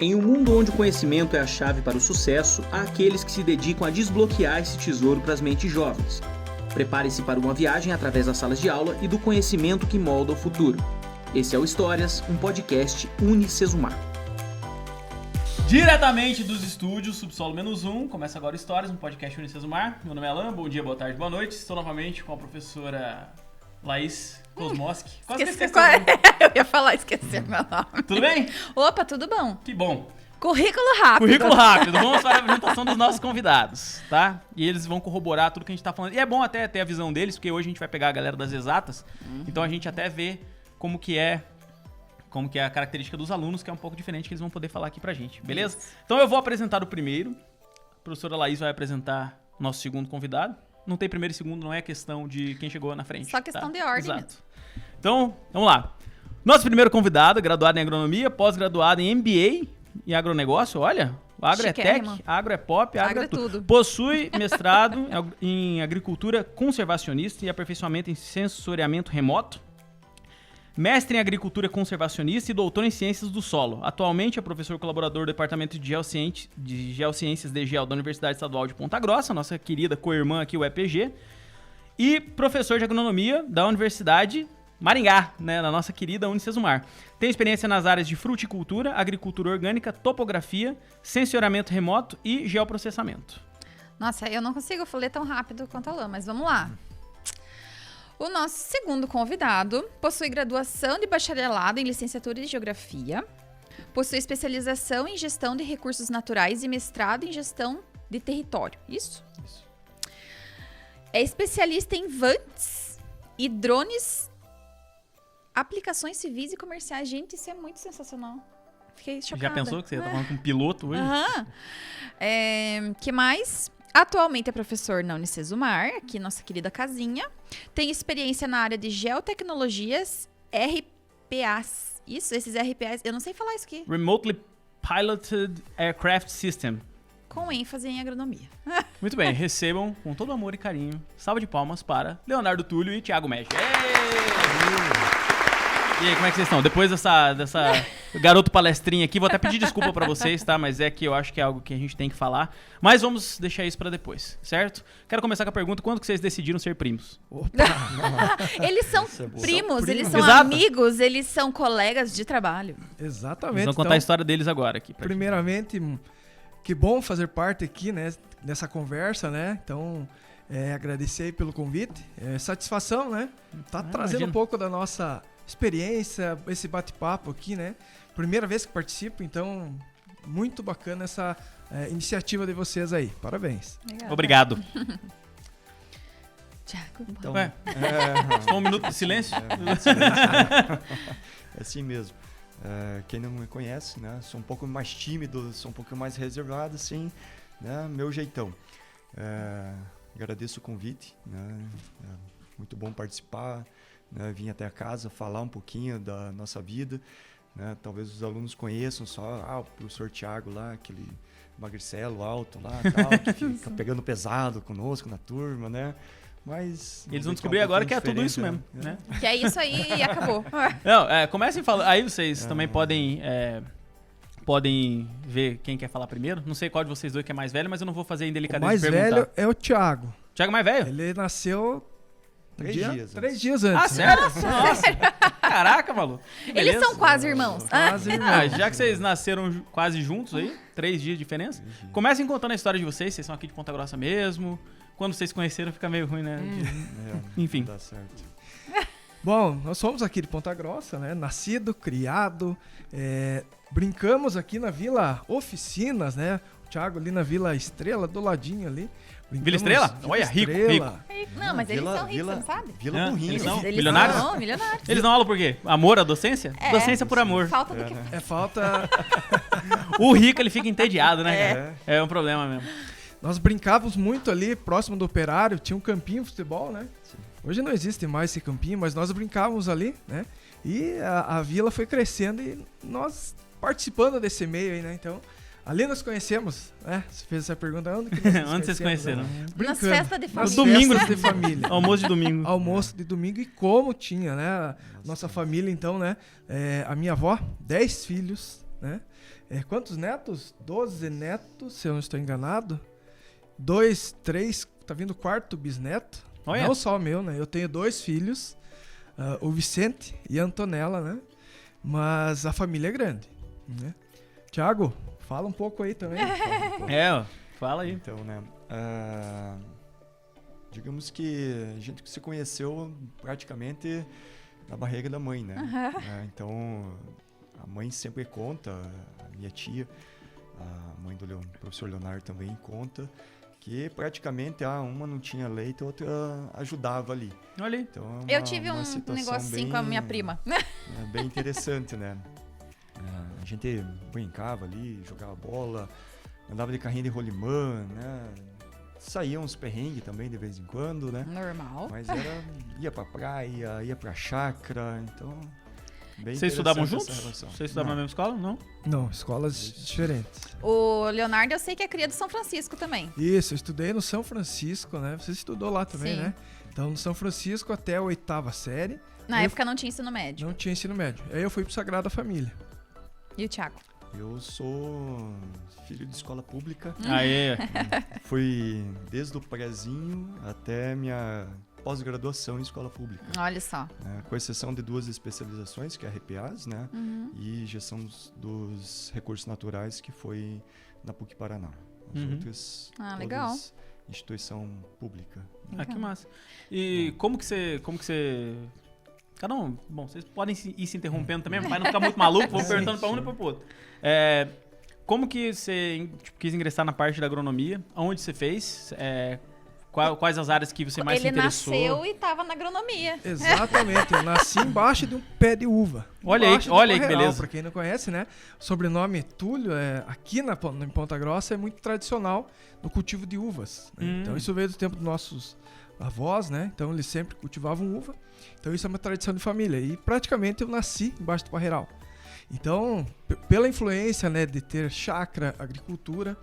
Em um mundo onde o conhecimento é a chave para o sucesso, há aqueles que se dedicam a desbloquear esse tesouro para as mentes jovens. Prepare-se para uma viagem através das salas de aula e do conhecimento que molda o futuro. Esse é o Histórias, um podcast Unicesumar. Diretamente dos estúdios Subsolo Menos 1, começa agora Histórias, um podcast Unicesumar. Meu nome é Alan, bom dia, boa tarde, boa noite. Estou novamente com a professora Laís Kosmoski. Eu ia falar, esqueci meu nome. Tudo bem? Opa, tudo bom. Que bom. Currículo rápido. Currículo rápido. Vamos para a apresentação dos nossos convidados, tá? E eles vão corroborar tudo que a gente tá falando. E é bom até ter a visão deles, porque hoje a gente vai pegar a galera das exatas. Então a gente até vê como que é a característica dos alunos, que é um pouco diferente, que eles vão poder falar aqui pra gente, beleza? Isso. Então eu vou apresentar o primeiro. A professora Laís vai apresentar o nosso segundo convidado. Não tem primeiro e segundo, não é questão de quem chegou na frente. Só questão de ordem. Exato. Mesmo. Então, vamos lá. Nosso primeiro convidado, graduado em agronomia, pós-graduado em MBA em agronegócio, olha, o agro é tech, agro é pop, agro é tudo. Possui mestrado em agricultura conservacionista e aperfeiçoamento em sensoriamento remoto, mestre em agricultura conservacionista e doutor em ciências do solo. Atualmente é professor colaborador do Departamento de Geociências DGEL da Universidade Estadual de Ponta Grossa, nossa querida co-irmã aqui, o EPG, e professor de agronomia da Universidade Maringá, né, na nossa querida Unicesumar. Tem experiência nas áreas de fruticultura, agricultura orgânica, topografia, sensoriamento remoto e geoprocessamento. Nossa, eu não consigo ler tão rápido quanto a Lã, mas vamos lá. O nosso segundo convidado possui graduação de bacharelado em licenciatura em geografia, possui especialização em gestão de recursos naturais e mestrado em gestão de território. Isso. É especialista em vantes e drones, aplicações civis e comerciais. Gente, isso é muito sensacional. Fiquei chocada. Já pensou que você ia estar falando com um piloto hoje? Que mais? Atualmente é professor na Unicesumar, aqui nossa querida casinha. Tem experiência na área de geotecnologias, RPAs. Isso, esses RPAs, eu não sei falar isso aqui. Remotely Piloted Aircraft System. Com ênfase em agronomia. Muito bem, recebam com todo amor e carinho. Salva de palmas para Leonardo Túlio e Thiago Mesch. E aí, como é que vocês estão? Depois dessa garoto palestrinha aqui, vou até pedir desculpa pra vocês, tá? Mas é que eu acho que é algo que a gente tem que falar. Mas vamos deixar isso pra depois, certo? Quero começar com a pergunta, quando que vocês decidiram ser primos? Opa, eles são primos, eles são Exato. amigos, eles são colegas de trabalho. Exatamente. Eles vão contar a história deles agora aqui. Primeiramente, que bom fazer parte aqui, né, dessa conversa, né? Então, agradecer aí pelo convite. Satisfação, né? Trazendo um pouco da nossa experiência, esse bate-papo aqui, né? Primeira vez que participo, então muito bacana essa iniciativa de vocês aí. Parabéns. Obrigado. Tiago, então, só um minuto de silêncio? É assim mesmo. Quem não me conhece, né? Sou um pouco mais tímido, sou um pouco mais reservado, assim, né? Meu jeitão. Agradeço o convite, né? Muito bom participar. Né, vim até a casa falar um pouquinho da nossa vida, né, talvez os alunos conheçam só o professor Thiago lá, aquele magricelo alto lá, tal, que fica pegando pesado conosco na turma, né? Mas eles vão descobrir agora que é tudo isso mesmo, né? Que é isso aí e acabou. Não, comecem falando, aí vocês também podem ver quem quer falar primeiro. Não sei qual de vocês dois que é mais velho, mas eu não vou fazer indelicadeza de perguntar. O mais velho é o Thiago. Thiago é mais velho? Ele nasceu 3 dias antes. Ah, sério? Nossa. Caraca, maluco. Eles são quase irmãos. Quase irmãos. Já que vocês nasceram quase juntos aí, 3 dias de diferença, comecem contando a história de vocês. Vocês são aqui de Ponta Grossa mesmo. Quando vocês se conheceram fica meio ruim, né? Enfim. Dá certo. Bom, nós somos aqui de Ponta Grossa, né? Nascido, criado. Brincamos aqui na Vila Oficinas, né? O Thiago ali na Vila Estrela, do ladinho ali. Vila Estrela? Olha, rico. Não, mas eles são ricos, você não sabe? Vila Burrinho. Eles são Eles milionários? são milionários. Eles não aula por quê? Amor à docência? Docência por amor. Falta do que... falta... O rico, ele fica entediado, né? É um problema mesmo. Nós brincávamos muito ali, próximo do Operário, tinha um campinho de futebol, né? Sim. Hoje não existe mais esse campinho, mas nós brincávamos ali, né? E a vila foi crescendo e nós participando desse meio aí, né? Então... Ali nós conhecemos, né? Você fez essa pergunta, onde que nós onde vocês conheceram? Nas festas de família. Nas domingos de família. Almoço de domingo. Almoço de domingo e como tinha, né? Nossa família, então, né? A minha avó, 10 filhos, né? Quantos netos? 12 netos, se eu não estou enganado. 2, 3, tá vindo o 4º bisneto. Olha. Não só o meu, né? Eu tenho 2 filhos, o Vicente e a Antonella, né? Mas a família é grande, né? Tiago, fala um pouco aí também. Fala aí. Então, né? Digamos que a gente se conheceu praticamente na barriga da mãe, né? Então, a mãe sempre conta, a minha tia, a mãe do professor Leonardo também conta, que praticamente uma não tinha leite, a outra ajudava ali. Olha aí. Então, eu tive um negócio assim com a minha prima. Bem interessante, né? A gente brincava ali, jogava bola, andava de carrinho de rolimã, né? Saía uns perrengues também de vez em quando, né? Normal. Mas ia pra praia, ia pra chácara, então... Vocês estudavam juntos? Vocês estudavam na mesma escola? Não? Não, escolas diferentes. O Leonardo, eu sei que é cria do São Francisco também. Isso, eu estudei no São Francisco, né? Você estudou lá também, Sim. né? Então, no São Francisco até a 8ª série. Na época não tinha ensino médio. Não tinha ensino médio. Aí eu fui pro Sagrada Família. E o Thiago? Eu sou filho de escola pública. Aê. Fui desde o prézinho até minha pós-graduação em escola pública. Olha só. Com exceção de 2 especializações, que é RPAs, né? E gestão dos recursos naturais, que foi na PUC Paraná. As outras, legal. Instituição pública. Que massa. E como que você... Cada um... Bom, vocês podem ir se interrompendo também, para não ficar muito maluco, vamos perguntando para um e para o outro. Como que você quis ingressar na parte da agronomia? Onde você fez? Quais as áreas que você mais se interessou? Ele nasceu e estava na agronomia. Exatamente, eu nasci embaixo de um pé de uva. Olha aí que beleza. Para quem não conhece, né? O sobrenome Túlio, aqui em Ponta Grossa, é muito tradicional no cultivo de uvas. Né? Então isso veio do tempo dos nossos avós, né? Então eles sempre cultivavam uva. Então isso é uma tradição de família. E praticamente eu nasci embaixo do parreiral. Então, pela influência, né, de ter chácara, agricultura,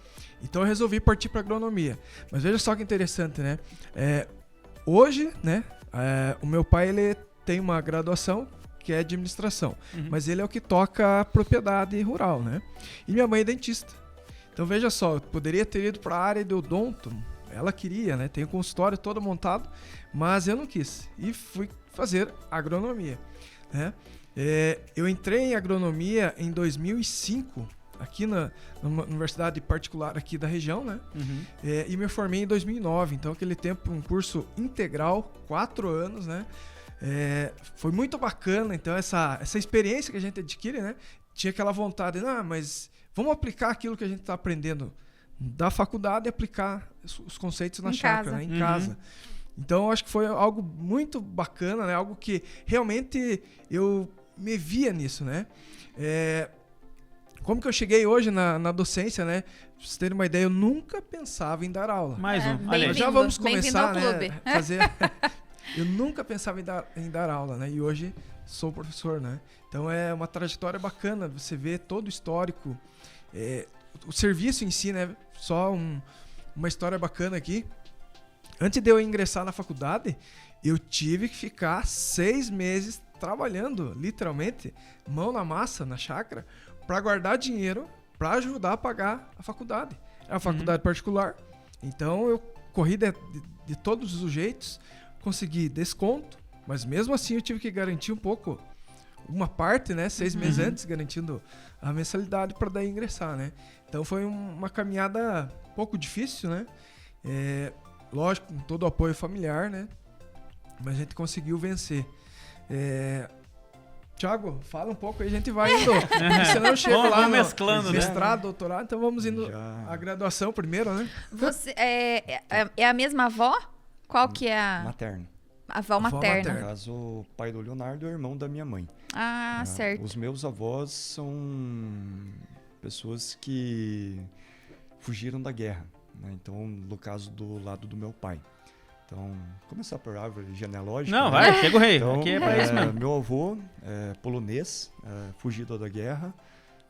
então eu resolvi partir para agronomia. Mas veja só que interessante, né? Hoje, né, o meu pai ele tem uma graduação que é administração, mas ele é o que toca a propriedade rural, né? E minha mãe é dentista. Então veja só, eu poderia ter ido para a área de odonto, ela queria, né? Tem o consultório todo montado, mas eu não quis e fui fazer agronomia, né? Eu entrei em agronomia em 2005, aqui numa universidade particular aqui da região, né? E me formei em 2009, então aquele tempo um curso integral, 4 anos, né? Foi muito bacana, então essa experiência que a gente adquire, né? Tinha aquela vontade, mas vamos aplicar aquilo que a gente está aprendendo da faculdade e aplicar os conceitos na chácara, né? Em casa. Então eu acho que foi algo muito bacana, né? Algo que realmente eu me via nisso, né? Como que eu cheguei hoje na docência, né? Pra vocês terem uma ideia, eu nunca pensava em dar aula. Mais um. Olha, já vamos começar, ao clube. né? Eu nunca pensava em dar aula, né? E hoje sou professor, né? Então é uma trajetória bacana, você vê todo o histórico, o serviço em si, né? Só uma história bacana aqui. Antes de eu ingressar na faculdade, eu tive que ficar 6 meses trabalhando, literalmente, mão na massa, na chácara, para guardar dinheiro, para ajudar a pagar a faculdade. É uma faculdade particular, então eu corri de todos os jeitos, consegui desconto, mas mesmo assim eu tive que garantir um pouco, uma parte, né, 6 meses antes, garantindo a mensalidade para daí ingressar, né. Então foi uma caminhada um pouco difícil, né, lógico, com todo o apoio familiar, né, mas a gente conseguiu vencer. Thiago, fala um pouco aí, a gente vai indo. Senão eu chego lá no mesclando, mestrado, doutorado, então vamos indo a graduação primeiro, né? Você é a mesma avó? Qual que é a... Materna. A avó materna. No caso, o pai do Leonardo é o irmão da minha mãe. Certo. Os meus avós são pessoas que fugiram da guerra, né? Então, no caso do lado do meu pai. Então, começar por árvore genealógica. Não, vai, chega o rei. Então, aqui é pra isso mesmo. Meu avô é polonês, fugido da guerra.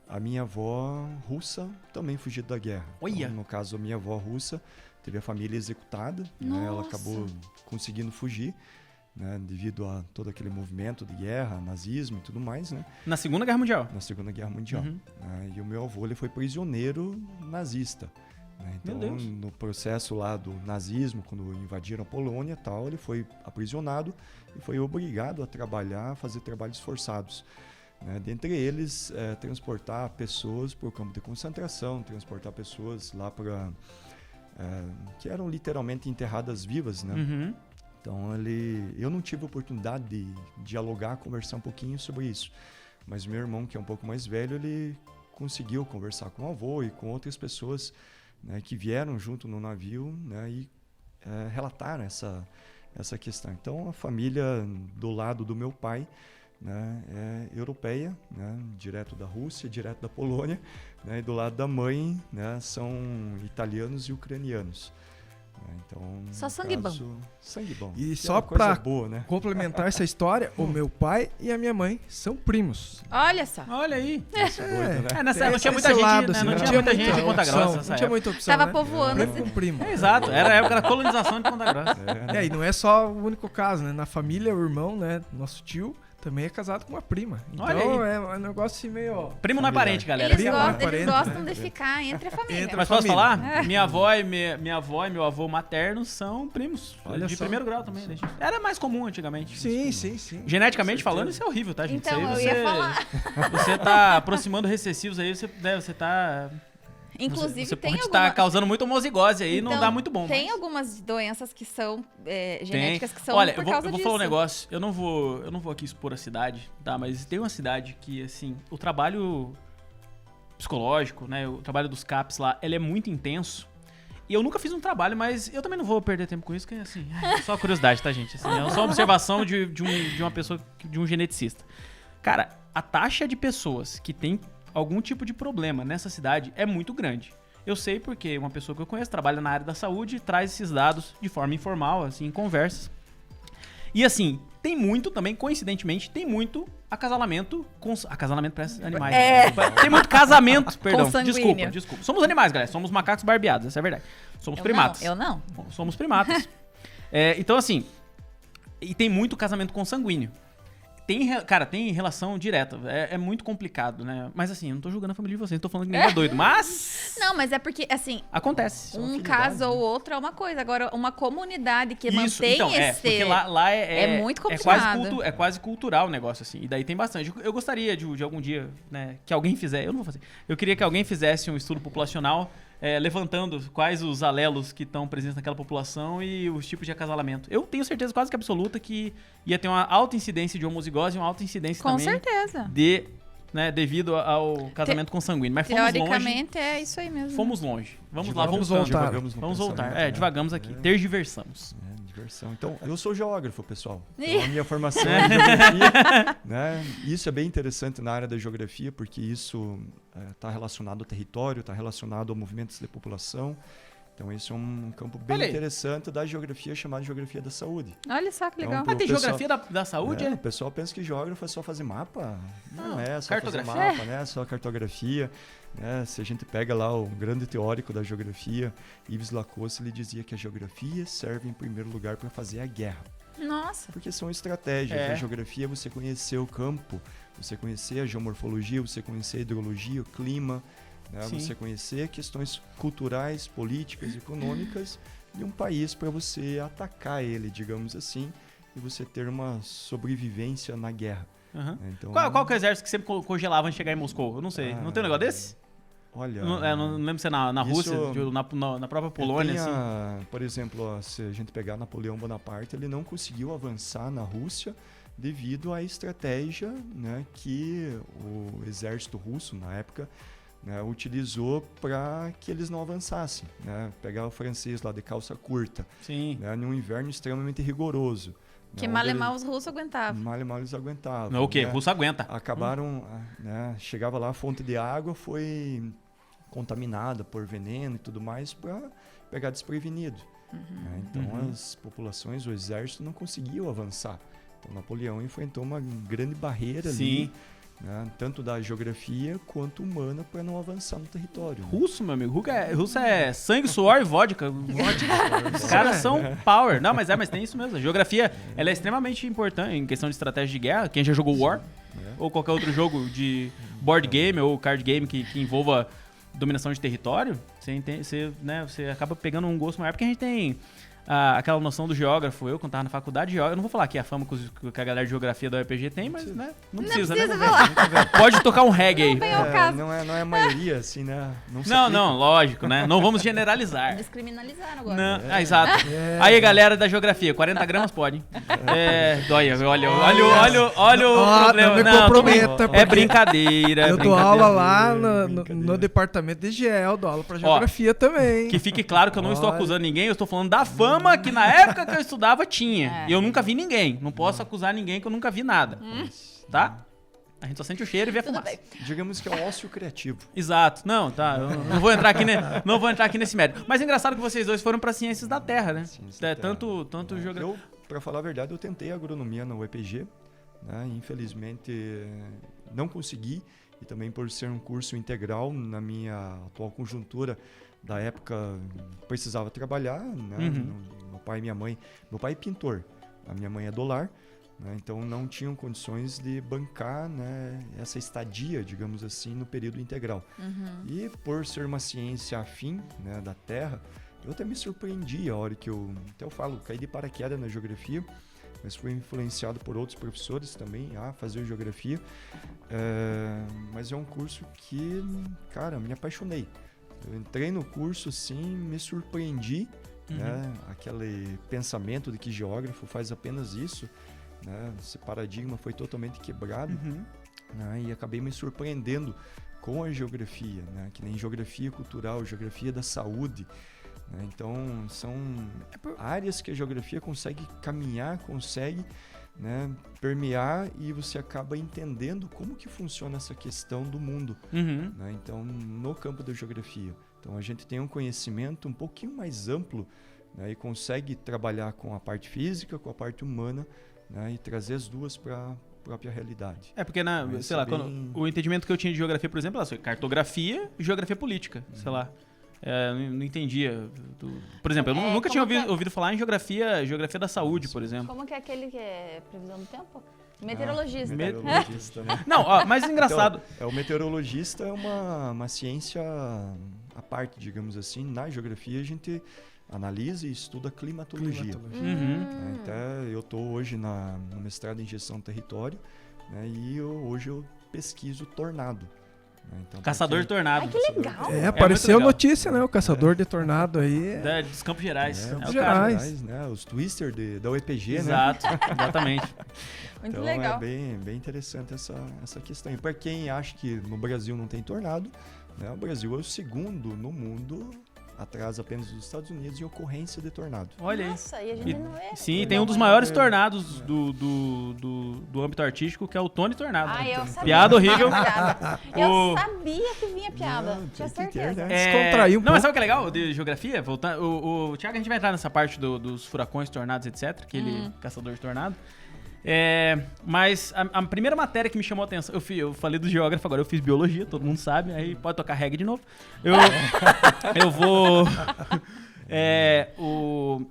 A minha avó russa também fugido da guerra. Olha! Então, no caso, a minha avó russa teve a família executada, né? Ela acabou conseguindo fugir. né, devido a todo aquele movimento de guerra, nazismo e tudo mais, né? Na Segunda Guerra Mundial? Na Segunda Guerra Mundial. E o meu avô, ele foi prisioneiro nazista. Né? Então, no processo lá do nazismo, quando invadiram a Polônia e tal, ele foi aprisionado e foi obrigado a trabalhar, a fazer trabalhos forçados. Né? Dentre eles, transportar pessoas para o campo de concentração, transportar pessoas lá para... que eram literalmente enterradas vivas, né? Então, eu não tive a oportunidade de dialogar, conversar um pouquinho sobre isso. Mas meu irmão, que é um pouco mais velho, ele conseguiu conversar com o avô e com outras pessoas, né, que vieram junto no navio, né, e relataram essa questão. Então, a família do lado do meu pai, né, é europeia, né, direto da Rússia, direto da Polônia, né, e do lado da mãe, né, são italianos e ucranianos. Então, só sangue bom. Sangue bom. E só para né? complementar essa história, o meu pai e a minha mãe são primos. Olha só. Olha aí. Isso é doido, né? Nessa época não tinha muita gente, lado, né? assim, Não tinha muita gente em Ponta opção, Grossa. não tinha muita opção, Tava né? povoando. Primo com primo. Exato, era a época da colonização de Ponta Grossa. E não é só o único caso, né? Na família, o irmão, né? Nosso tio também é casado com uma prima. Então é um negócio assim meio... Primo não é parente, galera. Eles gostam de ficar entre a família. Mas posso falar? Minha avó e meu avô materno são primos. Olha de só. primeiro grau também. Era mais comum antigamente. Sim. Geneticamente falando, isso é horrível, tá, gente? Então, isso aí eu ia falar. Você tá aproximando recessivos aí, você tá... Inclusive, você tem pode alguma... estar causando muita homozigose aí, então, não dá muito bom. Tem algumas doenças que são genéticas que são Olha, por eu causa vou disso. falar um negócio. Eu não vou aqui expor a cidade, tá? Mas tem uma cidade que, assim, o trabalho psicológico, né? O trabalho dos CAPs lá, ele é muito intenso. E eu nunca fiz um trabalho, mas eu também não vou perder tempo com isso, porque, assim, é só curiosidade, tá, gente? Assim, é só uma observação de uma pessoa, de um geneticista. Cara, a taxa de pessoas que tem algum tipo de problema nessa cidade é muito grande. Eu sei porque uma pessoa que eu conheço trabalha na área da saúde e traz esses dados de forma informal, assim, em conversas. E assim, tem muito também, coincidentemente, tem muito acasalamento com... Acasalamento parece animais. Tem muito casamento, perdão, desculpa. Somos animais, galera, somos macacos barbeados, essa é a verdade. Somos primatas. Eu não. Somos primatas. Então assim, e tem muito casamento consanguíneo. Tem relação direta. É muito complicado, né? Mas assim, eu não tô julgando a família de vocês, não tô falando que ninguém é doido, mas... Não, mas é porque, assim... Acontece. Um caso ou outro é uma coisa. Agora, uma comunidade que mantém então, esse... Porque lá é muito complicado. É quase cultural o negócio, assim. E daí tem bastante. Eu gostaria de algum dia, né, que alguém fizesse... Eu não vou fazer. Eu queria que alguém fizesse um estudo populacional levantando quais os alelos que estão presentes naquela população e os tipos de acasalamento. Eu tenho certeza quase que absoluta que ia ter uma alta incidência de homozigose e uma alta incidência Com também certeza. devido ao casamento consanguíneo. Mas fomos longe. Teoricamente é isso aí mesmo. Fomos longe. Vamos voltar. Vamos voltar. Divagamos aqui. Tergiversamos. Diversão. Então, eu sou geógrafo, pessoal. Então, a minha formação é geografia, né? Isso é bem interessante na área da geografia, porque isso está relacionado ao território, está relacionado a movimentos de população. Então, esse é um campo bem interessante da geografia, chamada geografia da saúde. Olha só que legal. Então, tem geografia da saúde? O pessoal pensa que geógrafo é só fazer mapa. Não é só cartografia. fazer mapa, né? É só cartografia. Né? Se a gente pega lá o grande teórico da geografia, Yves Lacoste, ele dizia que a geografia serve em primeiro lugar para fazer a guerra. Nossa. Porque são estratégias. A geografia é você conhecer o campo, você conhecer a geomorfologia, você conhecer a hidrologia, o clima, né? Você conhecer questões culturais, políticas, econômicas de um país para você atacar ele, digamos assim, e você ter uma sobrevivência na guerra. Uhum. Então, qual que é o exército que sempre congelava antes de chegar em Moscou? Eu não sei. Não tem um negócio desse? Olha... Não lembro se é na Rússia, na própria Polônia. Assim. Por exemplo, se a gente pegar Napoleão Bonaparte, ele não conseguiu avançar na Rússia devido à estratégia, né, que o exército russo, na época, né, utilizou para que eles não avançassem. Né? Pegar o francês lá de calça curta, né, num inverno extremamente rigoroso. Que mal e mal os russos aguentavam. Mal e mal eles aguentavam. O quê? O russo aguenta. Acabaram, né, chegava lá, a fonte de água foi contaminada por veneno e tudo mais para pegar desprevenido. Né? Então as populações, o exército não conseguiu avançar. Então Napoleão enfrentou uma grande barreira ali, né? Tanto da geografia quanto humana para não avançar no território. Né? Russo, meu amigo. Russo é sangue, suor e vodka. Os caras são power. Não, mas tem isso mesmo. A geografia ela é extremamente importante em questão de estratégia de guerra. Quem já jogou War ou qualquer outro jogo de board game ou card game que envolva dominação de território, você acaba pegando um gosto maior, porque a gente tem aquela noção do geógrafo. Eu, quando tava na faculdade de geógrafo, eu não vou falar que a fama que a galera de geografia da UEPG tem, mas né, não precisa falar. Pode tocar um reggae aí. Não é a maioria, assim, né? Não, lógico, né? Não vamos generalizar. Descriminalizar agora. Não, exato. Aí, galera da geografia, 40 gramas pode. Olha o problema. Não me comprometa. É brincadeira. Eu dou aula lá no departamento de GEL, dou aula pra geografia também. Que fique claro que eu não estou acusando ninguém, eu estou falando da fama que na época que eu estudava tinha. E eu nunca vi ninguém. Não posso acusar ninguém que eu nunca vi nada. Tá? A gente só sente o cheiro e vê a fumaça. Digamos que é o ócio criativo. Exato. Não, tá. Eu não vou entrar aqui nesse mérito. Mas é engraçado que vocês dois foram para ciências da terra, né? Tanto geografia. Para falar a verdade, eu tentei agronomia na UEPG, né? Infelizmente não consegui, e também por ser um curso integral na minha atual conjuntura da época precisava trabalhar, né? Meu pai e minha mãe, meu pai é pintor, a minha mãe é dolar, né? Então não tinham condições de bancar, né, essa estadia, digamos assim, no período integral. E por ser uma ciência afim, né, da terra, eu até me surpreendi a hora que até eu falo, caí de paraquedas na geografia, mas fui influenciado por outros professores também a fazer geografia. Mas é um curso que, cara, me apaixonei. Eu entrei no curso, sim, me surpreendi, né? Aquele pensamento de que geógrafo faz apenas isso, né? Esse paradigma foi totalmente quebrado, né? E acabei me surpreendendo com a geografia, né? Que nem geografia cultural, geografia da saúde, né? Então, são áreas que a geografia consegue caminhar, consegue, né, permear, e você acaba entendendo como que funciona essa questão do mundo, né? Então, no campo da geografia, então a gente tem um conhecimento um pouquinho mais amplo, né, e consegue trabalhar com a parte física, com a parte humana, né, e trazer as duas para a própria realidade. Porque sei lá, o entendimento que eu tinha de geografia, por exemplo, foi cartografia e geografia política, sei lá. Não entendia. Por exemplo, eu nunca tinha ouvido falar em geografia da saúde, por exemplo. Como que é aquele que é previsão do tempo? Meteorologista. Meteorologista, né? Não, mas engraçado. Então, o meteorologista é uma ciência à parte, digamos assim. Na geografia a gente analisa e estuda climatologia. Então, eu estou hoje no mestrado em gestão do território, né, e hoje eu pesquiso tornado. Então, Caçador de tornado. Ai, que legal. Apareceu notícia, né? O caçador de tornado aí. Dos Campos Gerais. Campos Gerais. Né? Os Twister da UEPG, exato, né? Exatamente. Muito então, legal. É bem interessante essa questão. E para quem acha que no Brasil não tem tornado, né? O Brasil é o segundo no mundo, atrás apenas dos Estados Unidos, em ocorrência de tornado. Olha aí. Nossa, e a gente não é. Sim, tem um dos maiores tornados do âmbito artístico, que é o Tony Tornado. Eu sabia. Piada horrível. Eu sabia que vinha piada. Tinha certeza. Descontraiu um Não, mas sabe o que é legal de geografia? O Thiago, a gente vai entrar nessa parte dos furacões, tornados, etc. Aquele caçador de tornado. Mas a primeira matéria que me chamou a atenção, eu falei do geógrafo, agora eu fiz biologia, todo mundo sabe, aí pode tocar reggae de novo. Eu vou...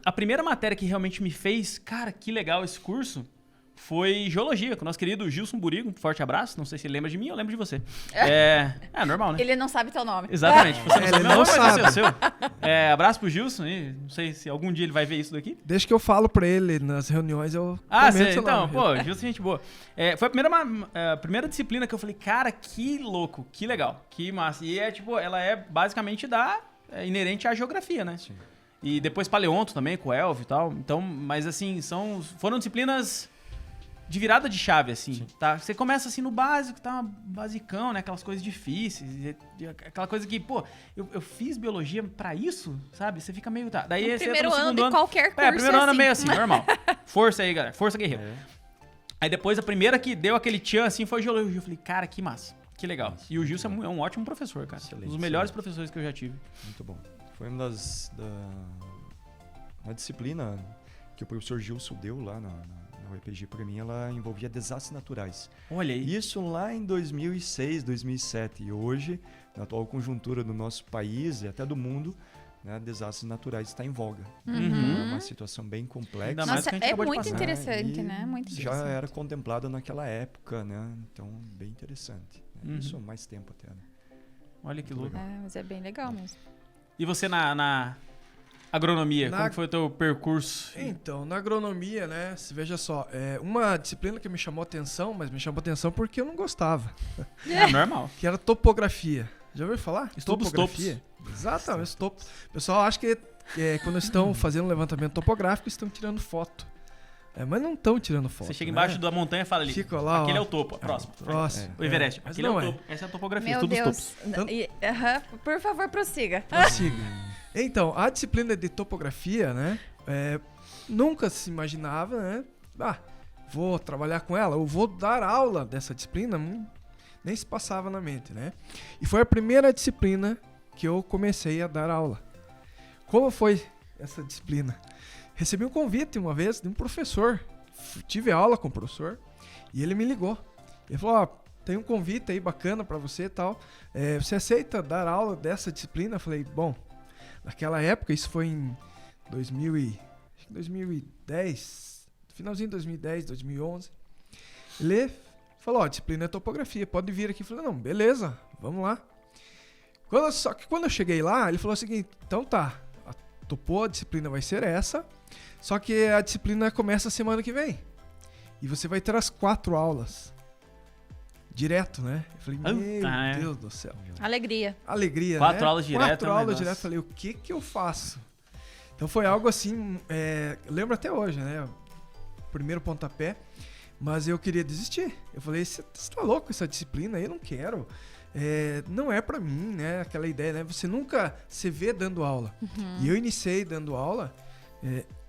A primeira matéria que realmente me fez, cara, que legal esse curso, foi geologia, com o nosso querido Gilson Burigo. Um forte abraço. Não sei se ele lembra de mim, eu lembro de você. Normal, né? Ele não sabe teu nome. Exatamente. Você não sabe meu nome, sabe. mas vai ser o seu. Abraço pro Gilson. Não sei se algum dia ele vai ver isso daqui. Deixa que eu falo pra ele nas reuniões, eu sei. Então, Gilson é gente boa. Foi a primeira disciplina que eu falei, cara, que louco, que legal, que massa. E ela é basicamente inerente à geografia, né? Sim. E depois paleonto também, com o Elvio e tal. Então, mas assim, foram disciplinas de virada de chave, assim, tá? Você começa assim no básico, tá? Basicão, né? Aquelas coisas difíceis, aquela coisa que, eu fiz biologia pra isso, sabe? Você fica meio, Daí no primeiro ano de qualquer curso primeiro ano é meio assim, normal. Força aí, galera. Força guerreiro. Aí depois, a primeira que deu aquele tchan, assim, foi geologia. Eu falei, cara, que massa. Que legal. E o Gilson é um ótimo professor, cara. Excelente, um dos melhores professores que eu já tive. Muito bom. Foi uma uma disciplina que o professor Gilson deu lá na O EPG, para mim, ela envolvia desastres naturais. Olha aí. Isso lá em 2006, 2007. E hoje, na atual conjuntura do nosso país e até do mundo, né, desastres naturais está em voga. Uhum. Então, é uma situação bem complexa. Nossa, é muito interessante, né? Muito já interessante. era contemplado naquela época, né? Então, bem interessante. Isso há mais tempo até, né? Olha que louco. Mas é bem legal mesmo. E você na agronomia, como foi o teu percurso? Então, na agronomia, né, veja só, uma disciplina que me chamou atenção, mas me chamou atenção porque eu não gostava. É normal. Que era topografia. Já ouviu falar? Estudo dos topografia. Exatamente, os topos. O pessoal acha que quando estão fazendo um levantamento topográfico, estão tirando foto. Mas não estão tirando foto. Você chega embaixo da montanha e fala ali, fica lá, aquele ó, é o topo, próximo. Próximo. O Everest, Mas aquele é não o topo. Essa é a topografia, Meu estudo dos Deus. topos. Por favor, prossiga. Prossiga. Então, a disciplina de topografia, né? Nunca se imaginava, né? Vou trabalhar com ela, ou vou dar aula dessa disciplina, nem se passava na mente, né? E foi a primeira disciplina que eu comecei a dar aula. Como foi essa disciplina? Recebi um convite uma vez de um professor. Tive aula com o professor e ele me ligou. Ele falou, tem um convite aí bacana pra você e tal. Você aceita dar aula dessa disciplina? Eu falei, bom, naquela época, isso foi em 2010, finalzinho de 2010, 2011. Ele falou, a disciplina é topografia, pode vir aqui. Eu falei, não, beleza, vamos lá. Só que quando eu cheguei lá, ele falou o seguinte, então tá, a disciplina vai ser essa, só que a disciplina começa semana que vem. E você vai ter as 4 aulas. Direto, né? Eu falei, meu Deus do céu. Alegria. Alegria, 4 né? aulas direto. 4 aulas direto. Falei, o que eu faço? Então foi algo assim, eu lembro até hoje, né? Primeiro pontapé, mas eu queria desistir. Eu falei, você tá louco essa disciplina aí? Eu não quero. Não é pra mim, né? Aquela ideia, né? Você nunca se vê dando aula. Uhum. E eu iniciei dando aula,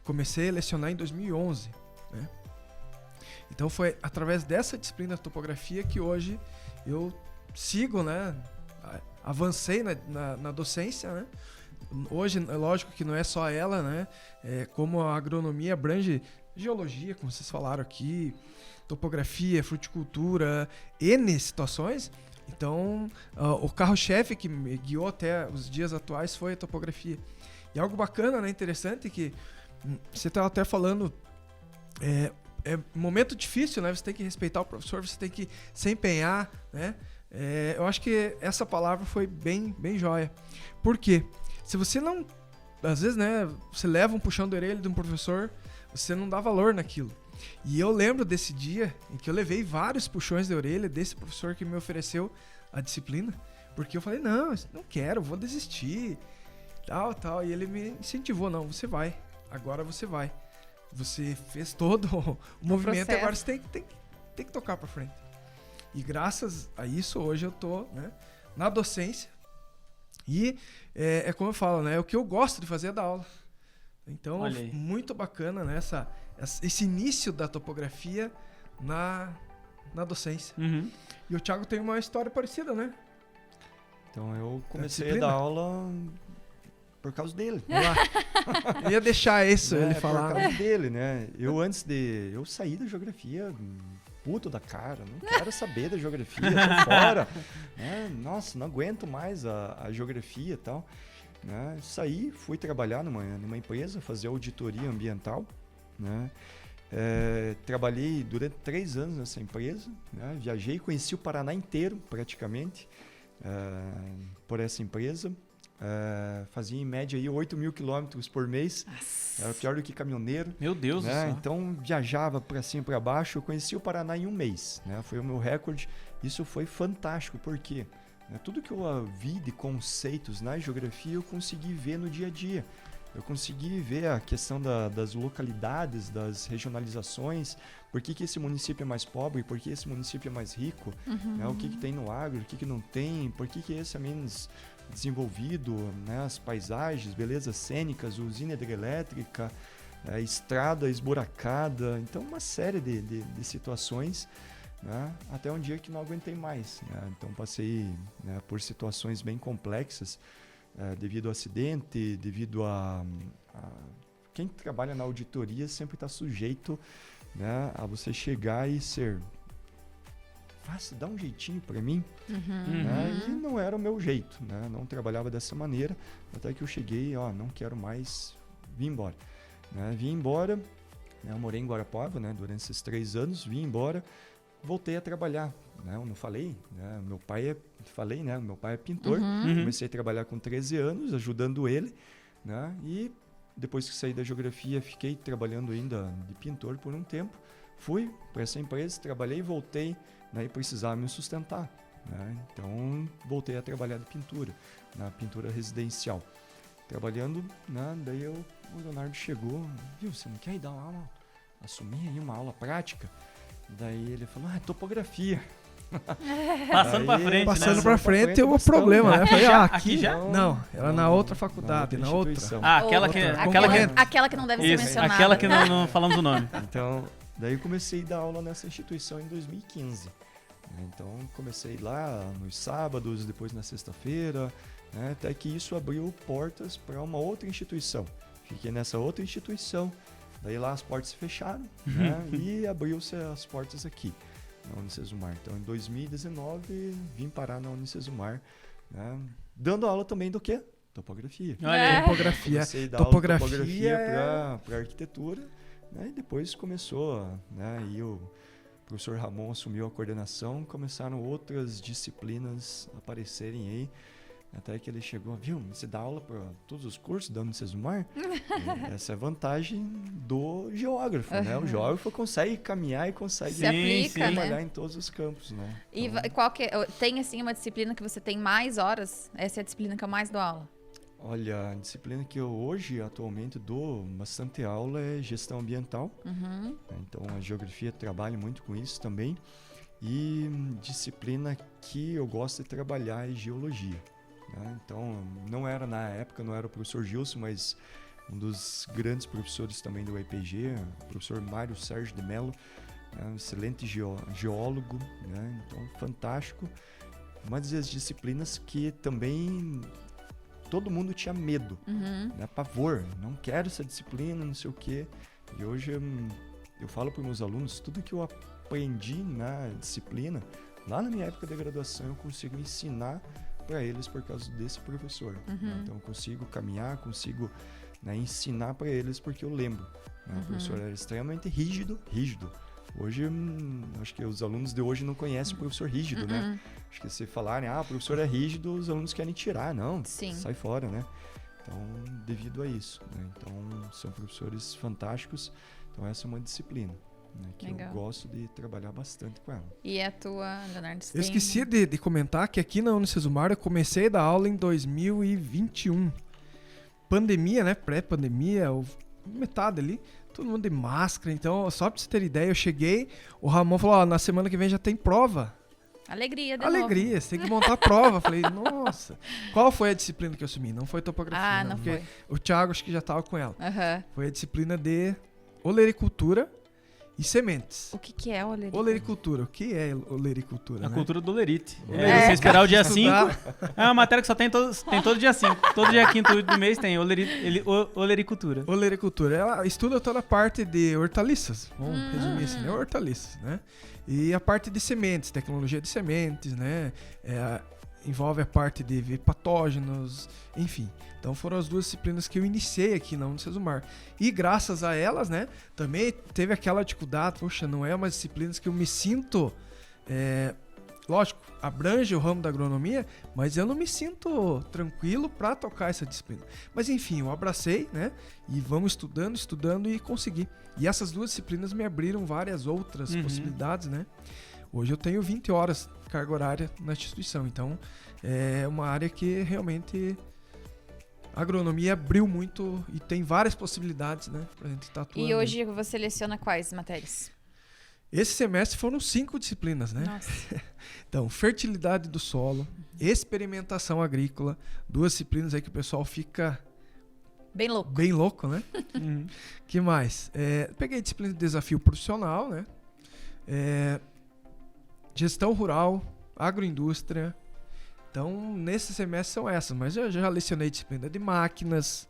comecei a lecionar em 2011, né? Então foi através dessa disciplina de topografia que hoje eu sigo, né? Avancei na docência, né? Hoje, é lógico que não é só ela, né? Como a agronomia abrange geologia, como vocês falaram aqui, topografia, fruticultura, N situações. Então, o carro-chefe que me guiou até os dias atuais foi a topografia. E algo bacana, né? Interessante que você estava até falando, é um momento difícil, né? Você tem que respeitar o professor, você tem que se empenhar, né? Eu acho que essa palavra foi bem joia. Por quê? Se você não... Às vezes, né? Você leva um puxão de orelha de um professor, você não dá valor naquilo. E eu lembro desse dia em que eu levei vários puxões de orelha desse professor que me ofereceu a disciplina, porque eu falei, não quero, vou desistir, tal. E ele me incentivou, não, você vai, agora você vai. Você fez todo o movimento e agora você tem que tocar pra frente. E graças a isso, hoje eu tô, né, na docência. E é como eu falo, né, o que eu gosto de fazer é dar aula. Então, muito bacana, né, esse início da topografia na docência. Uhum. E o Thiago tem uma história parecida, né? Então eu comecei a dar aula por causa dele. Eu ia deixar isso, ele falar. Por causa dele, né? Eu saí da geografia puto da cara, não quero saber da geografia, tô fora. Né? Nossa, não aguento mais a geografia e tal. Né? Saí, fui trabalhar numa empresa, fazer auditoria ambiental. Né? Trabalhei durante 3 anos nessa empresa, né? Viajei, conheci o Paraná inteiro praticamente por essa empresa. Fazia em média aí 8.000 quilômetros por mês. Nossa. Era pior do que caminhoneiro. Meu Deus do céu. Então viajava para cima e para baixo. Eu conheci o Paraná em 1 mês, né? Foi o meu recorde. Isso foi fantástico, porque tudo que eu vi de conceitos na geografia eu consegui ver no dia a dia. Eu consegui ver a questão das localidades, das regionalizações, por que esse município é mais pobre, por que esse município é mais rico, né? O que tem no agro, o que não tem, por que esse é menos desenvolvido, né? As paisagens, belezas cênicas, usina hidrelétrica, estrada esburacada, então uma série de situações, né? Até um dia que não aguentei mais, né? Então passei, né, por situações bem complexas, devido ao acidente, devido a quem trabalha na auditoria sempre está sujeito né, a você chegar e ser... dá um jeitinho para mim, né? E não era o meu jeito, né? Não trabalhava dessa maneira, até que eu cheguei, não quero mais, vim embora, né? Vim embora, né? Eu morei em Guarapuava, né? Durante esses 3 anos, vim embora, voltei a trabalhar, né? Eu não falei, né? Meu pai é pintor, comecei a trabalhar com 13 anos, ajudando ele, né? E depois que saí da geografia, fiquei trabalhando ainda de pintor por um tempo, fui para essa empresa, trabalhei e voltei, né, e precisava me sustentar, né? Então voltei a trabalhar de pintura, na pintura residencial. Trabalhando, né, daí o Leonardo chegou, viu, você não quer ir dar uma aula, assumir aí uma aula prática? Daí ele falou, topografia. Passando pra frente, Passando pra frente é o problema, né? Eu falei, aqui já? Não, era na outra faculdade, na outra. Aquela que não deve ser mencionada. Aquela que não falamos o nome. Então, daí eu comecei a dar aula nessa instituição em 2015. Então, comecei lá nos sábados, depois na sexta-feira, né, até que isso abriu portas para uma outra instituição. Fiquei nessa outra instituição, daí lá as portas se fecharam, né, e abriu-se as portas aqui, na Unicesumar. Então, em 2019, vim parar na Unicesumar, né, dando aula também do quê? Topografia. Topografia. Comecei a dar aula de topografia para arquitetura, né, e depois começou, né, e o professor Ramon assumiu a coordenação, começaram outras disciplinas a aparecerem aí, até que ele chegou, viu, você dá aula para todos os cursos da Unicesumar? Essa é a vantagem do geógrafo, né? O geógrafo consegue caminhar e consegue trabalhar em todos os campos, né? Então... E qual que tem assim uma disciplina que você tem mais horas? Essa é a disciplina que eu mais dou aula? Olha, a disciplina que eu hoje, atualmente, dou bastante aula é gestão ambiental. Então, a geografia trabalha muito com isso também. E disciplina que eu gosto de trabalhar é geologia, né? Então, na época, não era o professor Gilson, mas um dos grandes professores também do IPG, o professor Mário Sérgio de Mello, um excelente geólogo, né? Então, fantástico. Uma das disciplinas que também... todo mundo tinha medo, né? Pavor, não quero essa disciplina, não sei o quê. E hoje eu falo para os meus alunos, tudo que eu aprendi na disciplina, lá na minha época de graduação, eu consigo ensinar para eles por causa desse professor. Né? Então eu consigo caminhar, consigo, né, ensinar para eles porque eu lembro. Né? O professor era extremamente rígido. Hoje, acho que os alunos de hoje não conhecem o professor rígido, né? Acho que se falarem, o professor é rígido, os alunos querem tirar. Não, sai fora, né? Então, devido a isso, né? Então, são professores fantásticos. Então, essa é uma disciplina, né, que eu gosto de trabalhar bastante com ela. E a tua, Leonardo? Eu esqueci de comentar que aqui na Unicesumar eu comecei a dar aula em 2021. Pandemia, né? Pré-pandemia, metade ali. Todo mundo de máscara, então, só pra você ter ideia, eu cheguei, o Ramon falou, na semana que vem já tem prova. Alegria, você tem que montar a prova. Falei, nossa. Qual foi a disciplina que eu assumi? Não foi topografia, não porque foi. O Thiago acho que já tava com ela. Foi a disciplina de olericultura e sementes. O que é olericultura? Olericultura. O que é olericultura? A cultura do olerite. Você esperar o dia 5. É uma matéria que só tem todo dia 5. Todo dia 5 do mês tem olericultura. Olericultura. Ela estuda toda a parte de hortaliças. Vamos resumir assim, né? Hortaliças, né? E a parte de sementes, tecnologia de sementes, né? Envolve a parte de ver patógenos, enfim. Então foram as duas disciplinas que eu iniciei aqui na Unicesumar. E graças a elas, né, também teve aquela dificuldade, poxa, não é umas disciplinas que eu me sinto... lógico, abrange o ramo da agronomia, mas eu não me sinto tranquilo para tocar essa disciplina. Mas enfim, eu abracei, né, e vamos estudando e consegui. E essas duas disciplinas me abriram várias outras possibilidades, né. Hoje eu tenho 20 horas de carga horária na instituição, então é uma área que realmente a agronomia abriu muito e tem várias possibilidades, né, pra gente estar atuando. E hoje você seleciona quais matérias? Esse semestre foram 5 disciplinas, né? Nossa. Então, fertilidade do solo, experimentação agrícola, 2 disciplinas aí que o pessoal fica... Bem louco. Bem louco, né? Que mais? Peguei disciplina de desafio profissional, né? Gestão rural, agroindústria. Então, nesse semestre são essas, mas eu já lecionei disciplina de máquinas,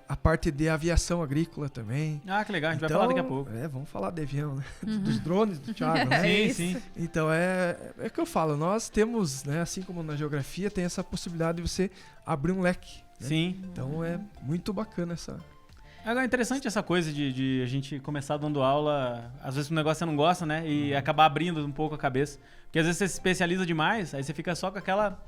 a parte de aviação agrícola também. Ah, que legal, a gente vai falar daqui a pouco. Vamos falar de avião, né? Dos drones do Thiago, né? Sim. Então, é o que eu falo, nós temos, né, assim como na geografia, tem essa possibilidade de você abrir um leque. Né? Sim. Então, é muito bacana essa... Agora, é interessante essa coisa de a gente começar dando aula, às vezes um negócio você não gosta, né? E acabar abrindo um pouco a cabeça. Porque às vezes você se especializa demais, aí você fica só com aquela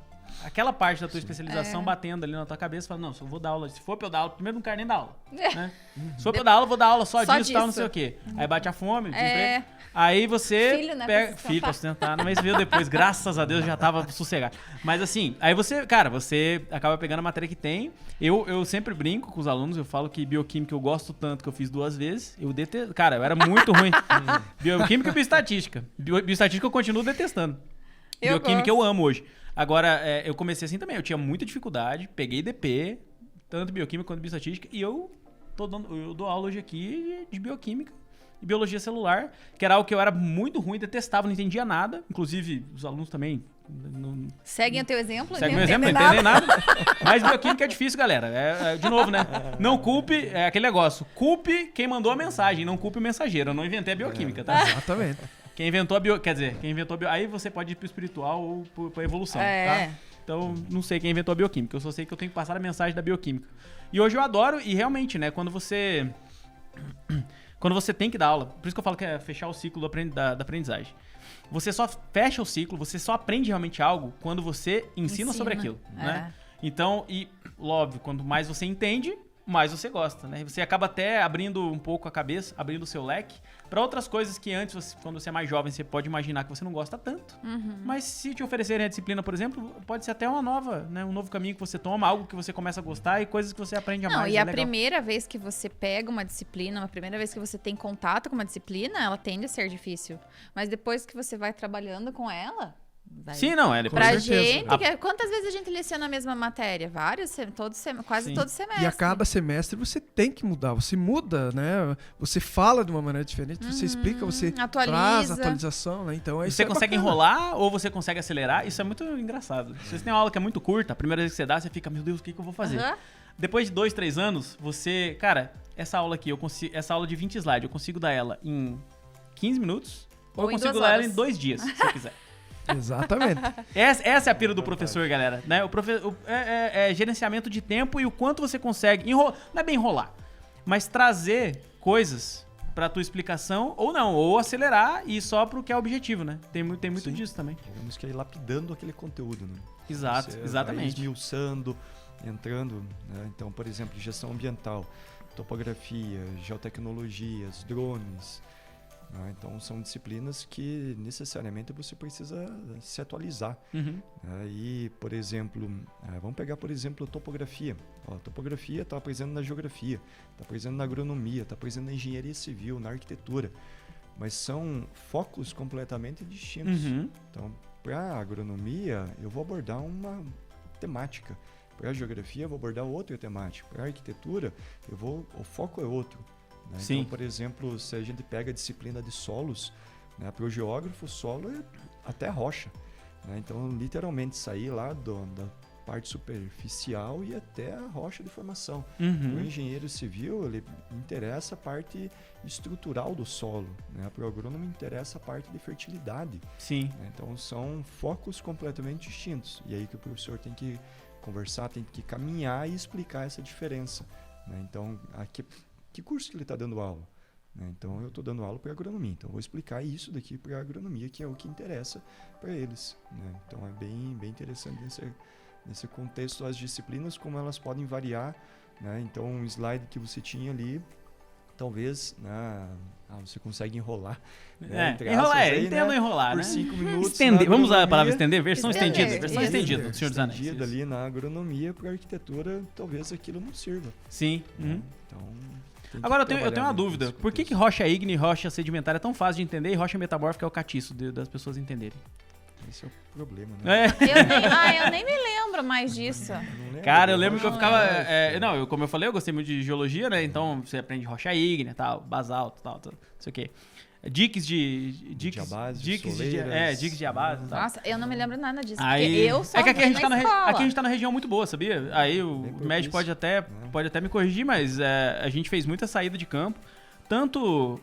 parte da tua especialização batendo ali na tua cabeça e fala, não, se eu vou dar aula, se for pra eu dar aula, primeiro não quero nem dar aula. Né? Se for pra eu dar aula, vou dar aula só disso e tal, não sei o quê. Aí bate a fome, o desemprego. Aí você Filho, né, pega... Filho pra sustentar, mas veio depois, graças a Deus, já tava sossegado. Mas assim, aí você, cara, você acaba pegando a matéria que tem. Eu sempre brinco com os alunos, eu falo que bioquímica eu gosto tanto que eu fiz 2 vezes. Eu detesto, cara, eu era muito ruim. Bioquímica e bioestatística. Bioestatística eu continuo detestando. Bioquímica eu amo hoje. Agora, eu comecei assim também, eu tinha muita dificuldade, peguei DP, tanto bioquímica quanto bioestatística, e eu dou aula hoje aqui de bioquímica e biologia celular, que era algo que eu era muito ruim, detestava, não entendia nada. Inclusive, os alunos também... Seguem o teu exemplo? Seguem o meu exemplo, não entendem nada. Mas bioquímica é difícil, galera. De novo, né? Não culpe, aquele negócio. Culpe quem mandou a mensagem, não culpe o mensageiro. Eu não inventei a bioquímica, tá? Exatamente. Quem inventou aí você pode ir pro espiritual ou pra evolução, tá? Então, não sei quem inventou a bioquímica. Eu só sei que eu tenho que passar a mensagem da bioquímica. E hoje eu adoro, e realmente, né? Quando você tem que dar aula, por isso que eu falo que é fechar o ciclo da aprendizagem. Você só fecha o ciclo, você só aprende realmente algo quando você ensina sobre aquilo, né? Então, e óbvio, quanto mais você entende, mais você gosta, né? Você acaba até abrindo um pouco a cabeça, abrindo o seu leque para outras coisas que antes, quando você é mais jovem, você pode imaginar que você não gosta tanto. Mas se te oferecerem a disciplina, por exemplo, pode ser até um novo caminho que você toma, algo que você começa a gostar e coisas que você aprende a mais. Não, e a primeira vez que você pega uma disciplina, a primeira vez que você tem contato com uma disciplina, ela tende a ser difícil. Mas depois que você vai trabalhando com ela... Sim, não, é depois. Pra gente, quantas vezes a gente leciona a mesma matéria? Vários, quase todo semestre. E a cada semestre você tem que mudar, você muda, né? Você fala de uma maneira diferente, você explica, você traz atualização, né? Então você consegue enrolar ou você consegue acelerar? Isso é muito engraçado. Se você tem uma aula que é muito curta, a primeira vez que você dá, você fica, meu Deus, o que eu vou fazer? Depois de 2, 3 anos, você, cara, essa aula aqui, essa aula de 20 slides, eu consigo dar ela em 15 minutos ou eu consigo dar ela em 2 dias, se eu quiser. Exatamente. Essa é a pira do professor, galera, né? É gerenciamento de tempo e o quanto você consegue enrolar, não é bem enrolar, mas trazer coisas pra tua explicação ou não, ou acelerar e ir só pro que é o objetivo, né? Tem muito disso também. Temos que ir lapidando aquele conteúdo, né? Exato, você exatamente. Vai esmiuçando, entrando, né? Então, por exemplo, gestão ambiental, topografia, geotecnologias, drones. Então, são disciplinas que necessariamente você precisa se atualizar. E, por exemplo, vamos pegar, por exemplo, topografia. Topografia está presente na geografia, está presente na agronomia, está presente na engenharia civil, na arquitetura. Mas são focos completamente distintos. Então, para a agronomia, eu vou abordar uma temática. Para a geografia, eu vou abordar outra temática. Para a arquitetura, o foco é outro. Então, por exemplo, se a gente pega a disciplina de solos, né, para o geógrafo, o solo é até rocha. Né? Então, literalmente, sair lá da parte superficial e até a rocha de formação. O engenheiro civil, ele interessa a parte estrutural do solo. Né? Para o agrônomo, interessa a parte de fertilidade. Né? Então, são focos completamente distintos. E aí que o professor tem que conversar, tem que caminhar e explicar essa diferença. Né? Então, aqui... Que curso que ele está dando aula? Né? Então, eu estou dando aula para agronomia. Então, eu vou explicar isso daqui para a agronomia, que é o que interessa para eles. Né? Então, é bem interessante nesse contexto as disciplinas, como elas podem variar. Né? Então, um slide que você tinha ali, talvez você consegue enrolar. Né? Entendo enrolar, por né? 5 minutos. Estender, vamos usar a palavra estender? Versão estendida, Senhor dos Anéis. Estendida ali na agronomia, para a arquitetura, talvez aquilo não sirva. Sim. Então... Agora, eu tenho uma dúvida. Por que rocha ígnea e rocha sedimentária é tão fácil de entender e rocha metamórfica é o catiço das pessoas entenderem? Esse é o problema, né? Eu nem me lembro mais disso. Cara, eu lembro que eu ficava... como eu falei, eu gostei muito de geologia, né? Então, você aprende rocha ígnea, tal, basalto, tal, não sei o quê. Diques de diabase, diques de diabase. Nossa, eu não me lembro nada disso. Aí, porque eu só é que aqui a gente aqui a gente tá na região muito boa, sabia? Aí o Med pode até me corrigir, mas a gente fez muita saída de campo. Tanto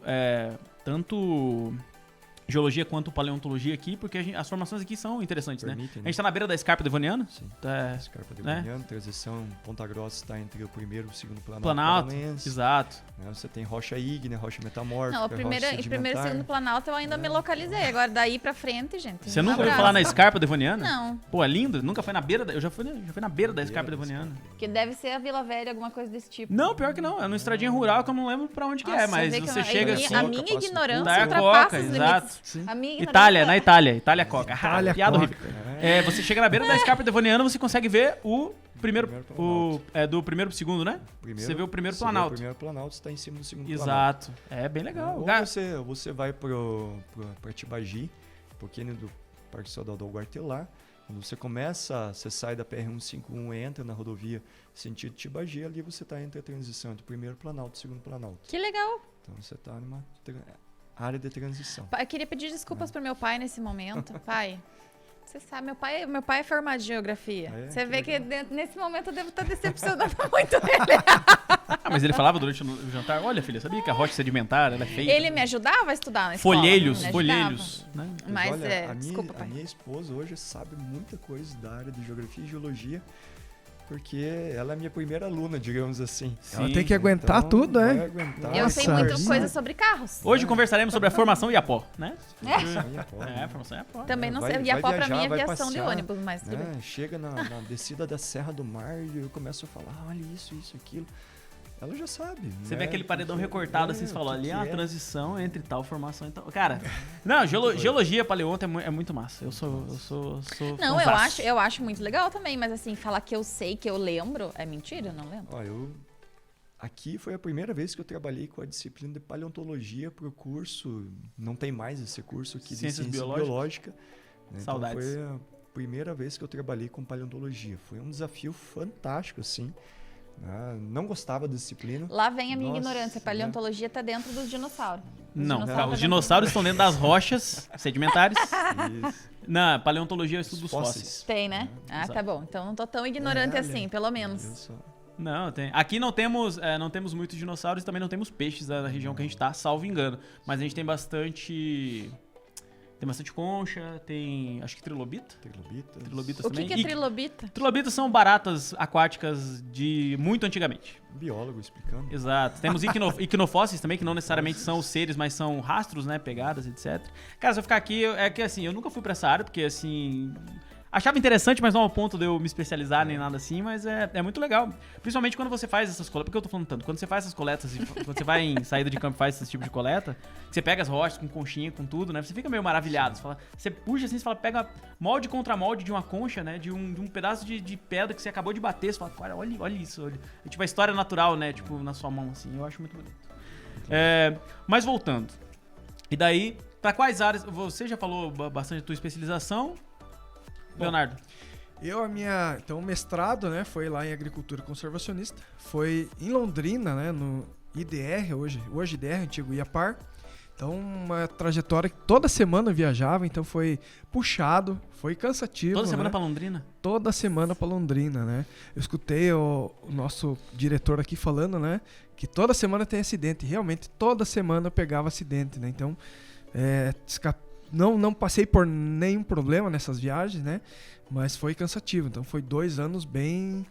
geologia quanto paleontologia aqui, porque as formações aqui são interessantes, né? A gente tá na beira da Escarpa Devoniana. Sim, Escarpa Devoniana, transição Ponta Grossa está entre o primeiro e o segundo Planalto, exato. Você tem rocha ígnea, rocha metamórfica, não, o primeiro e segundo Planalto eu ainda me localizei. Agora, daí pra frente, gente. Você nunca ouviu falar na Escarpa Devoniana? Não. Pô, é lindo? Nunca foi na beira eu já fui na beira da Escarpa Devoniana. Que deve ser a Vila Velha, alguma coisa desse tipo. Não, pior que não. É numa estradinha rural que eu não lembro pra onde que é, mas você chega assim... A minha ignorância ultrapassa os limites. A minha ignorância... Na Itália, Coca. Piada horrível. Você chega na beira da Escarpa Devoniana, você consegue ver o primeiro... do primeiro pro segundo, né? Você vê o primeiro Planalto. O primeiro Planalto está em cima do segundo Planalto. Exato. É bem legal. Ou você vai pra Tibagi, um pouquinho do Parque Estadual do Guartelar. Quando você sai da PR-151 e entra na rodovia sentido Tibagi, ali você está entre a transição entre o primeiro Planalto e o segundo Planalto. Que legal. Então você está numa área de transição. Eu queria pedir desculpas pro meu pai nesse momento. Pai, você sabe, meu pai é formado em geografia. Você vê que nesse momento eu devo estar decepcionando muito ele. Mas ele falava durante o jantar, olha filha, sabia que a rocha sedimentar ela é feita? Ele me ajudava a estudar na escola. Folheiros. Né? Mas olha, desculpa, pai. A minha esposa hoje sabe muita coisa da área de geografia e geologia, porque ela é minha primeira aluna, digamos assim. Sim, ela tem que aguentar tudo, né? Eu sei muita coisa sobre carros. Hoje conversaremos sobre a formação Iapó, né? Formação Iapó. Também não sei. Iapó pra mim é aviação de ônibus, mas tudo bem. Chega na descida da Serra do Mar e eu começo a falar, olha isso, aquilo. Ela já sabe. Você vê aquele paredão recortado assim, você falou ali, a transição entre tal formação e tal. Cara, não, geologia, paleonto é muito massa. Eu sou não, eu acho muito legal também, mas assim, falar que eu sei, que eu lembro, é mentira, eu não lembro. Aqui foi a primeira vez que eu trabalhei com a disciplina de paleontologia pro curso, não tem mais esse curso aqui de ciência biológica. Né? Saudades. Então foi a primeira vez que eu trabalhei com paleontologia. Foi um desafio fantástico, assim. Não gostava da disciplina. Lá vem a minha ignorância. A paleontologia tá dentro dos dinossauros. Os dinossauros estão dentro das rochas sedimentares. Isso. Na paleontologia é o estudo dos fósseis. Tem, né? Tá bom. Então não tô tão ignorante assim, pelo menos. Não, tem. Aqui não temos muitos dinossauros e também não temos peixes na região que a gente tá, salvo engano. Mas a gente tem bastante... Tem bastante concha, tem acho que trilobitas. Trilobitas também. O que é trilobita? Trilobitas são baratas aquáticas de muito antigamente. Biólogo explicando. Exato. Temos iquinofósseis também, que não necessariamente são os seres, mas são rastros, né? Pegadas, etc. Cara, se eu ficar aqui, é que assim, eu nunca fui pra essa área, porque assim... Achava interessante, mas não ao ponto de eu me especializar nem nada assim, mas é muito legal. Principalmente quando você faz essas coletas. Por que eu tô falando tanto? Quando você faz essas coletas, quando você vai em saída de campo e faz esse tipo de coleta, você pega as rochas com conchinha, com tudo, né? Você fica meio maravilhado. Você puxa assim, você fala, pega molde contra molde de uma concha, né? De um pedaço de pedra que você acabou de bater. Você fala, cara, olha isso. Olha. É tipo a história natural, né? Tipo, na sua mão, assim. Eu acho muito bonito. Mas voltando. E daí, pra quais áreas... Você já falou bastante da tua especialização... Leonardo. Então, o mestrado, né, foi lá em agricultura conservacionista, foi em Londrina, né, no IDR, hoje IDR, antigo IAPAR. Então, uma trajetória que toda semana eu viajava, então foi puxado, foi cansativo. Toda semana pra Londrina? Toda semana pra Londrina, né. Eu escutei o nosso diretor aqui falando, né, que toda semana tem acidente. Realmente, toda semana eu pegava acidente, né, então, não passei por nenhum problema nessas viagens, né? Mas foi cansativo. Então, foi 2 anos bem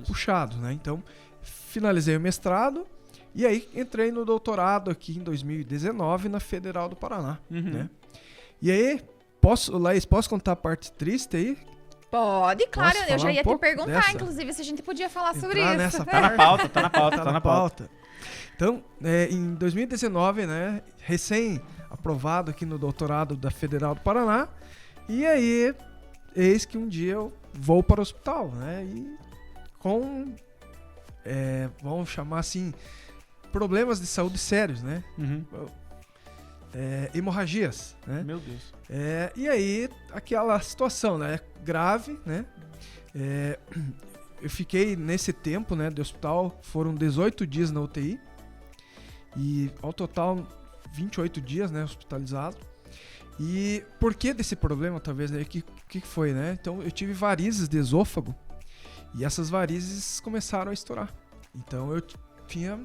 puxados, né? Então, finalizei o mestrado e aí entrei no doutorado aqui em 2019 na Federal do Paraná, né? E aí, Laís, posso contar a parte triste aí? Pode, claro. Eu já ia te perguntar, inclusive, se a gente podia falar sobre isso. Tá na pauta. Então, em 2019, né? Recém-aprovado aqui no doutorado da Federal do Paraná. E aí, eis que um dia eu vou para o hospital, né? E com, vamos chamar assim, problemas de saúde sérios, né? Hemorragias, né? Meu Deus. E aí, aquela situação, né? Grave, né? Eu fiquei nesse tempo, né, de hospital, foram 18 dias na UTI. E ao total 28 dias, né, hospitalizado. E por que desse problema, talvez, né? O que foi, né? Então, eu tive varizes de esôfago e essas varizes começaram a estourar. Então, eu tinha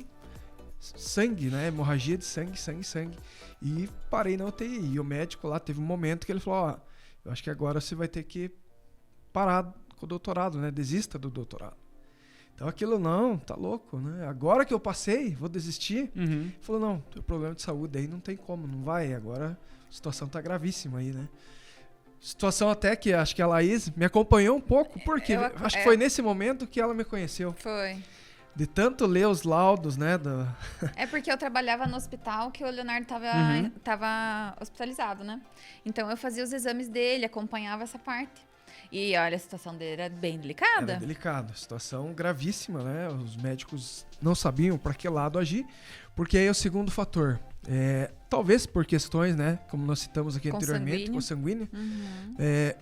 sangue, né? Hemorragia de sangue. E parei na UTI. E o médico lá teve um momento que ele falou, eu acho que agora você vai ter que parar com o doutorado, né? Desista do doutorado. Então, aquilo não, tá louco, né? Agora que eu passei, vou desistir. Ele falou, não, tem problema de saúde aí, não tem como, não vai. Agora a situação tá gravíssima aí, né? Situação até que acho que a Laís me acompanhou um pouco, porque acho que foi nesse momento que ela me conheceu. Foi. De tanto ler os laudos, né? É porque eu trabalhava no hospital que o Leonardo tava hospitalizado, né? Então eu fazia os exames dele, acompanhava essa parte. E olha, a situação dele era bem delicada. Era delicado, situação gravíssima, né? Os médicos não sabiam para que lado agir, porque aí é o segundo fator. Talvez por questões, né? Como nós citamos aqui anteriormente, consanguíneo.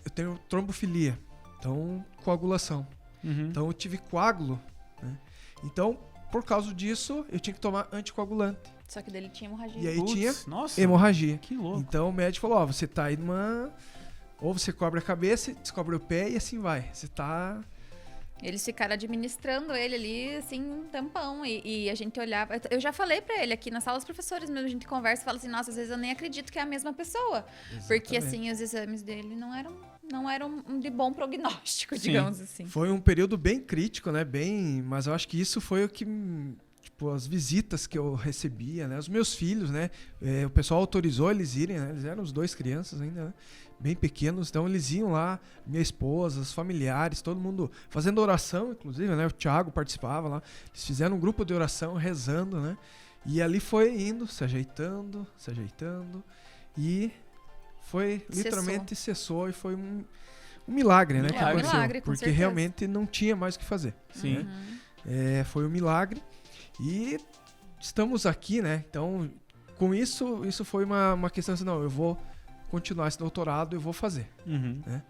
Eu tenho trombofilia, então coagulação. Então eu tive coágulo, né? Então, por causa disso, eu tinha que tomar anticoagulante. Só que dele tinha hemorragia. E aí tinha hemorragia. Que louco. Então o médico falou, você tá aí numa... Ou você cobre a cabeça, descobre o pé e assim vai. Você tá... Eles ficaram administrando ele ali, assim, um tampão. E a gente olhava... Eu já falei pra ele aqui na sala dos professores mesmo, a gente conversa e fala assim, nossa, às vezes eu nem acredito que é a mesma pessoa. Exatamente. Porque, assim, os exames dele não eram de bom prognóstico, digamos assim. Foi um período bem crítico, né? Mas eu acho que isso foi o que... as visitas que eu recebia, né? Os meus filhos, né? O pessoal autorizou eles irem, né? Eles eram os 2 crianças ainda, né? Bem pequenos, então eles iam lá, minha esposa, os familiares, todo mundo fazendo oração, inclusive, né? O Thiago participava lá. Eles fizeram um grupo de oração, rezando, né? E ali foi indo, se ajeitando, e foi, literalmente cessou e foi um milagre, né? Que aconteceu, milagre, com porque certeza. Realmente não tinha mais o que fazer. Sim. Né? Foi um milagre. E estamos aqui, né? Então, com isso foi uma questão assim, não, eu vou continuar esse doutorado, eu vou fazer. Né?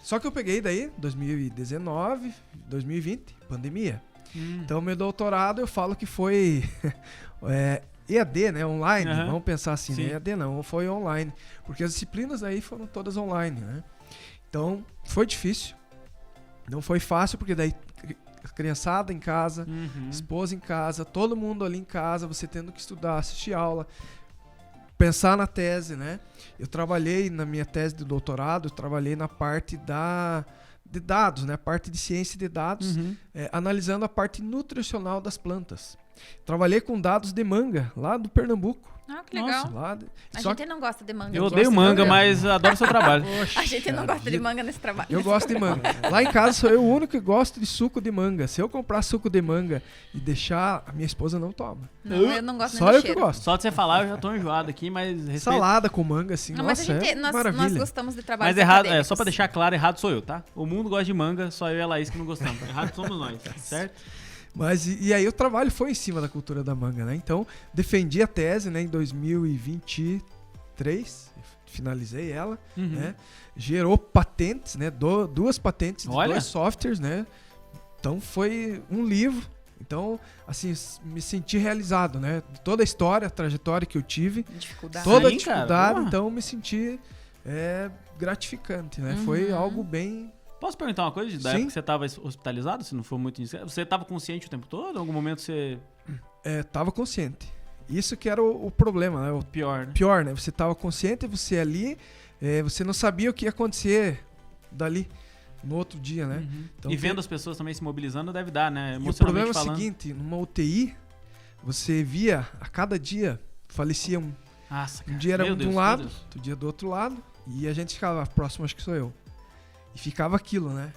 Só que eu peguei daí, 2019, 2020, pandemia. Então, meu doutorado, eu falo que foi EAD, né? Online, vamos pensar assim, né? EAD não, foi online. Porque as disciplinas aí foram todas online, né? Então, foi difícil. Não foi fácil, porque daí... criançada em casa, esposa em casa, todo mundo ali em casa, você tendo que estudar, assistir aula, pensar na tese, né? Eu trabalhei na minha tese de doutorado, eu trabalhei na parte de dados, né? A parte de ciência de dados, analisando a parte nutricional das plantas. Trabalhei com dados de manga, lá do Pernambuco. Ah, que legal. Nossa, a gente não gosta de manga. Eu odeio manga, mas adoro o seu trabalho. Poxa, a gente não gosta de manga nesse trabalho. Eu gosto de manga. Lá em casa sou eu o único que gosto de suco de manga. Se eu comprar suco de manga e deixar, a minha esposa não toma. Não, eu não gosto nem do cheiro. Só eu que gosto. Só de você falar, eu já tô enjoado aqui, mas... Respeito... Salada com manga, assim, não, nossa, mas nós gostamos de trabalho. Mas errado, só pra deixar claro, errado sou eu, tá? O mundo gosta de manga, só eu e a Laís que não gostamos. Errado somos nós, certo? Mas e aí o trabalho foi em cima da cultura da manga, né? Então, defendi a tese, né, em 2023, finalizei ela, né? Gerou patentes, né? 2 patentes de 2 softwares, né? Então foi um livro. Então, assim, me senti realizado, né? Toda a história, a trajetória que eu tive, toda a dificuldade, então me senti gratificante, né? Foi algo bem... Posso perguntar uma coisa? Da época que você estava hospitalizado, se não for muito indiscreto? Você estava consciente o tempo todo? Em algum momento você... Tava consciente. Isso que era o problema, né? O pior, né? Pior, né? Você estava consciente, você ali, você não sabia o que ia acontecer dali, no outro dia, né? Então, e vendo as pessoas também se mobilizando deve dar, né? E o problema é o seguinte, numa UTI, você via, a cada dia, falecia um. Nossa, cara. Um dia era de um lado, outro dia do outro lado, e a gente ficava, próximo acho que sou eu. E ficava aquilo, né?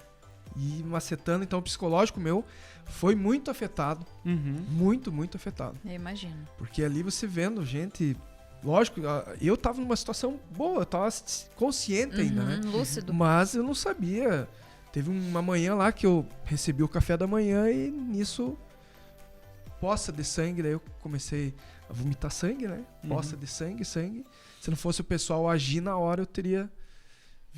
E macetando, então o psicológico meu foi muito afetado. Muito, muito afetado. Eu imagino. Porque ali você vendo gente... Lógico, eu tava numa situação boa, eu tava consciente ainda, né? Lúcido. Mas eu não sabia. Teve uma manhã lá que eu recebi o café da manhã e nisso... Poça de sangue, daí eu comecei a vomitar sangue, né? Poça de sangue. Se não fosse o pessoal agir na hora, eu teria...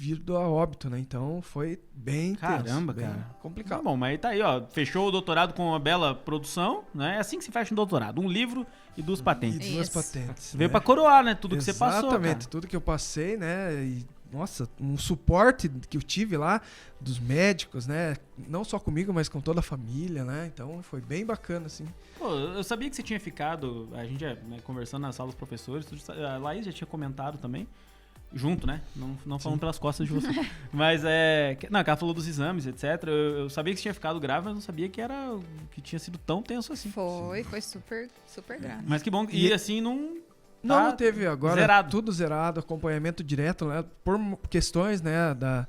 vindo a óbito, né? Então foi bem Caramba, tenso, bem cara. complicado. Tá bom, mas tá aí, ó. Fechou o doutorado com uma bela produção, né? É assim que se fecha um doutorado. Um livro e 2 patentes. E 2 patentes. Veio né? pra coroar, né? Tudo que você passou, Exatamente, cara. tudo que eu passei, né? E, nossa, um suporte que eu tive lá dos médicos, né? Não só comigo, mas com toda a família, né? Então foi bem bacana, assim. Pô, eu sabia que você tinha ficado, a gente conversando na sala dos professores, a Laís já tinha comentado também, junto, né? Não falando pelas costas de você. Mas não, ela falou dos exames, etc. Eu sabia que você tinha ficado grave, mas não sabia que tinha sido tão tenso assim. Foi super, super grave. Mas que bom. E assim, não Não teve agora zerado. Tudo zerado, acompanhamento direto, né? Por questões, né, da